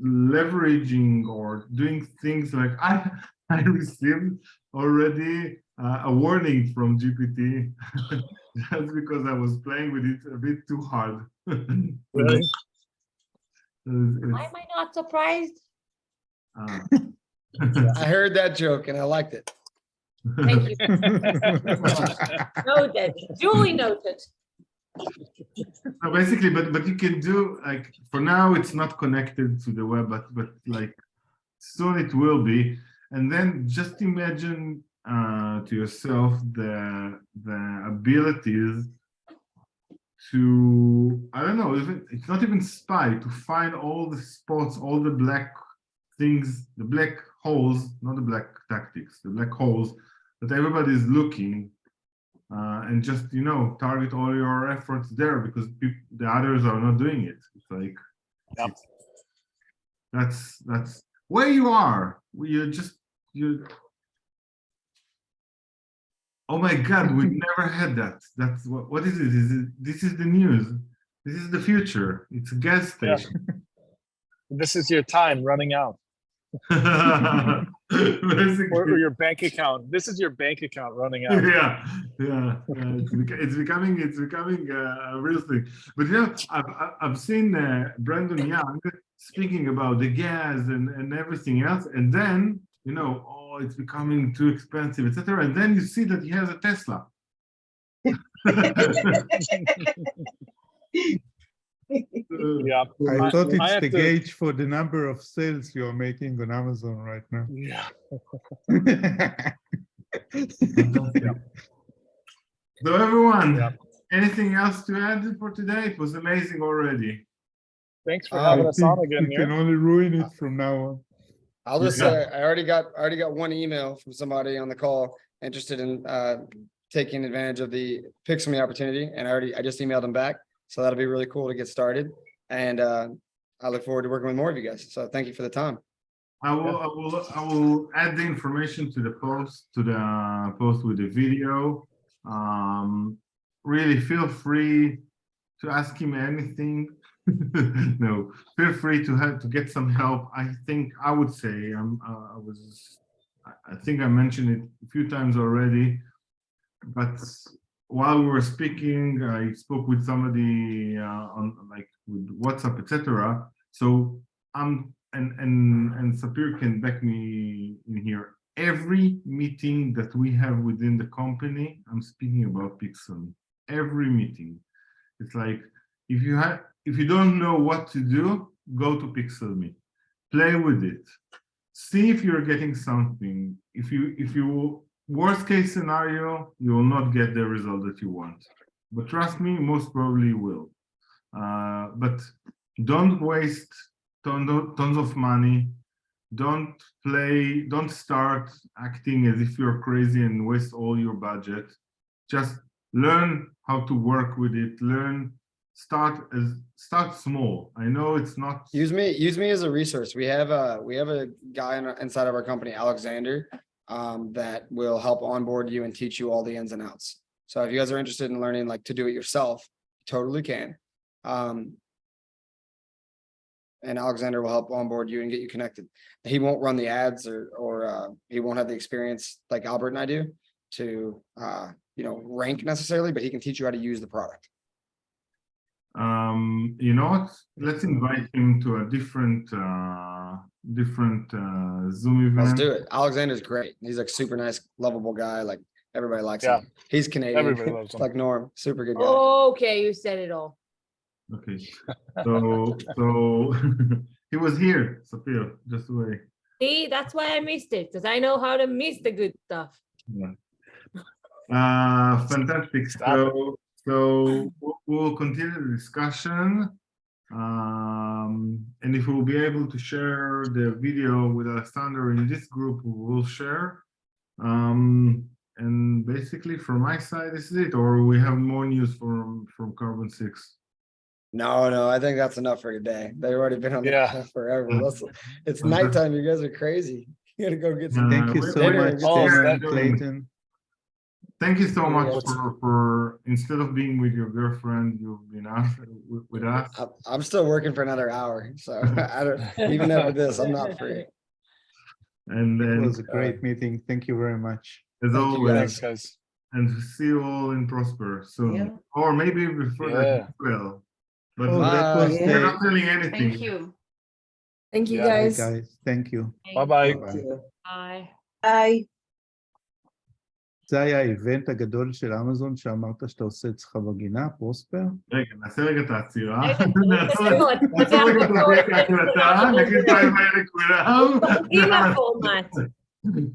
leveraging or doing things like I received already a warning from GPT just because I was playing with it a bit too hard. Really? Why am I not surprised? I heard that joke and I liked it. Thank you. Noted. Duly noted. So basically, but you can do like for now it's not connected to the web, but like soon it will be. And then just imagine to yourself the abilities to, I don't know, even it's not even spy, to find all the spots, all the black things, the black holes, not the black tactics, the black holes that everybody is looking, and just, you know, target all your efforts there because the others are not doing it. It's like, Yep. that's where you are. You. Oh my God, we never had that. That's what is it? This is the news. This is the future. It's a gas station. This is your time running out. Basically. Or your bank account. This is your bank account running out. Yeah. It's becoming a real thing. But you know, I've seen Brandon Young speaking about the gas and everything else, and then you know, oh, it's becoming too expensive, etc. And then you see that he has a Tesla. Yeah. I thought it's have the to- gauge for the number of sales you're making on Amazon right now. Yeah. So everyone, Yeah. anything else to add for today? It was amazing already. Thanks for I having us on think again we can here. only ruin it from now on. I'll just Yeah. say, I already got one email from somebody on the call interested in taking advantage of the Pixelme opportunity, and I just emailed them back. So that'll be really cool to get started. And I look forward to working with more of you guys. So thank you for the time. I will add the information to the post with the video. Really feel free to ask him anything. No, feel free to get some help. I would say I think I mentioned it a few times already, but while we were speaking, I spoke with somebody on like with WhatsApp, etc. So and Sapir can back me in here. Every meeting that we have within the company, I'm speaking about Pixelme. Every meeting, it's like if you don't know what to do, go to Pixelme, play with it, see if you're getting something. If you worst case scenario, you will not get the result that you want, but trust me, most probably you will. But don't waste tons of money. Don't start acting as if you're crazy and waste all your budget. Just learn how to work with it. Start small. I know it's not. Use me as a resource. We have a guy inside of our company, Alexander, that will help onboard you and teach you all the ins and outs. So if you guys are interested in learning like to do it yourself, you totally can. And Alexander will help onboard you and get you connected. He won't run the ads or he won't have the experience like Albert and I do to you know, rank necessarily, but he can teach you how to use the product. You know what? Let's invite him to a different Zoom event. Let's do it. Alexander's great. He's like super nice, lovable guy. Like everybody likes him. He's Canadian. Everybody loves him. Like Norm, super good guy. Okay, you said it all. Okay, so he was here, Sapir, just wait. See, that's why I missed it, because I know how to miss the good stuff. Yeah. Fantastic. So we'll continue the discussion. And if we'll be able to share the video with Alexander in this group, we will share. And basically from my side, this is it, or we have more news from Carbon 6. No, I think that's enough for today. They've already been on the call forever. It's nighttime. You guys are crazy. You gotta go get some. Thank you so much, Clayton. Thank you so much for instead of being with your girlfriend, you've been with us. I'm still working for another hour, so I don't even after this, I'm not free. And then It was a great meeting. Thank you very much. As always, thanks, guys. And see you all in Prosper soon, or maybe before that as well. But we're not telling anything. Thank you. Thank you, guys. Thank you. Bye-bye. Bye. Bye. זה היה האיבנט הגדול של אמזון שאמרת שאתה עושה אצלך בגינה, פרוספר? רגע, נעשה רגע את העצירה. זה נעצור רגע את ההקלטה, נגיד ביי ביי לכולם. עם הפורמט.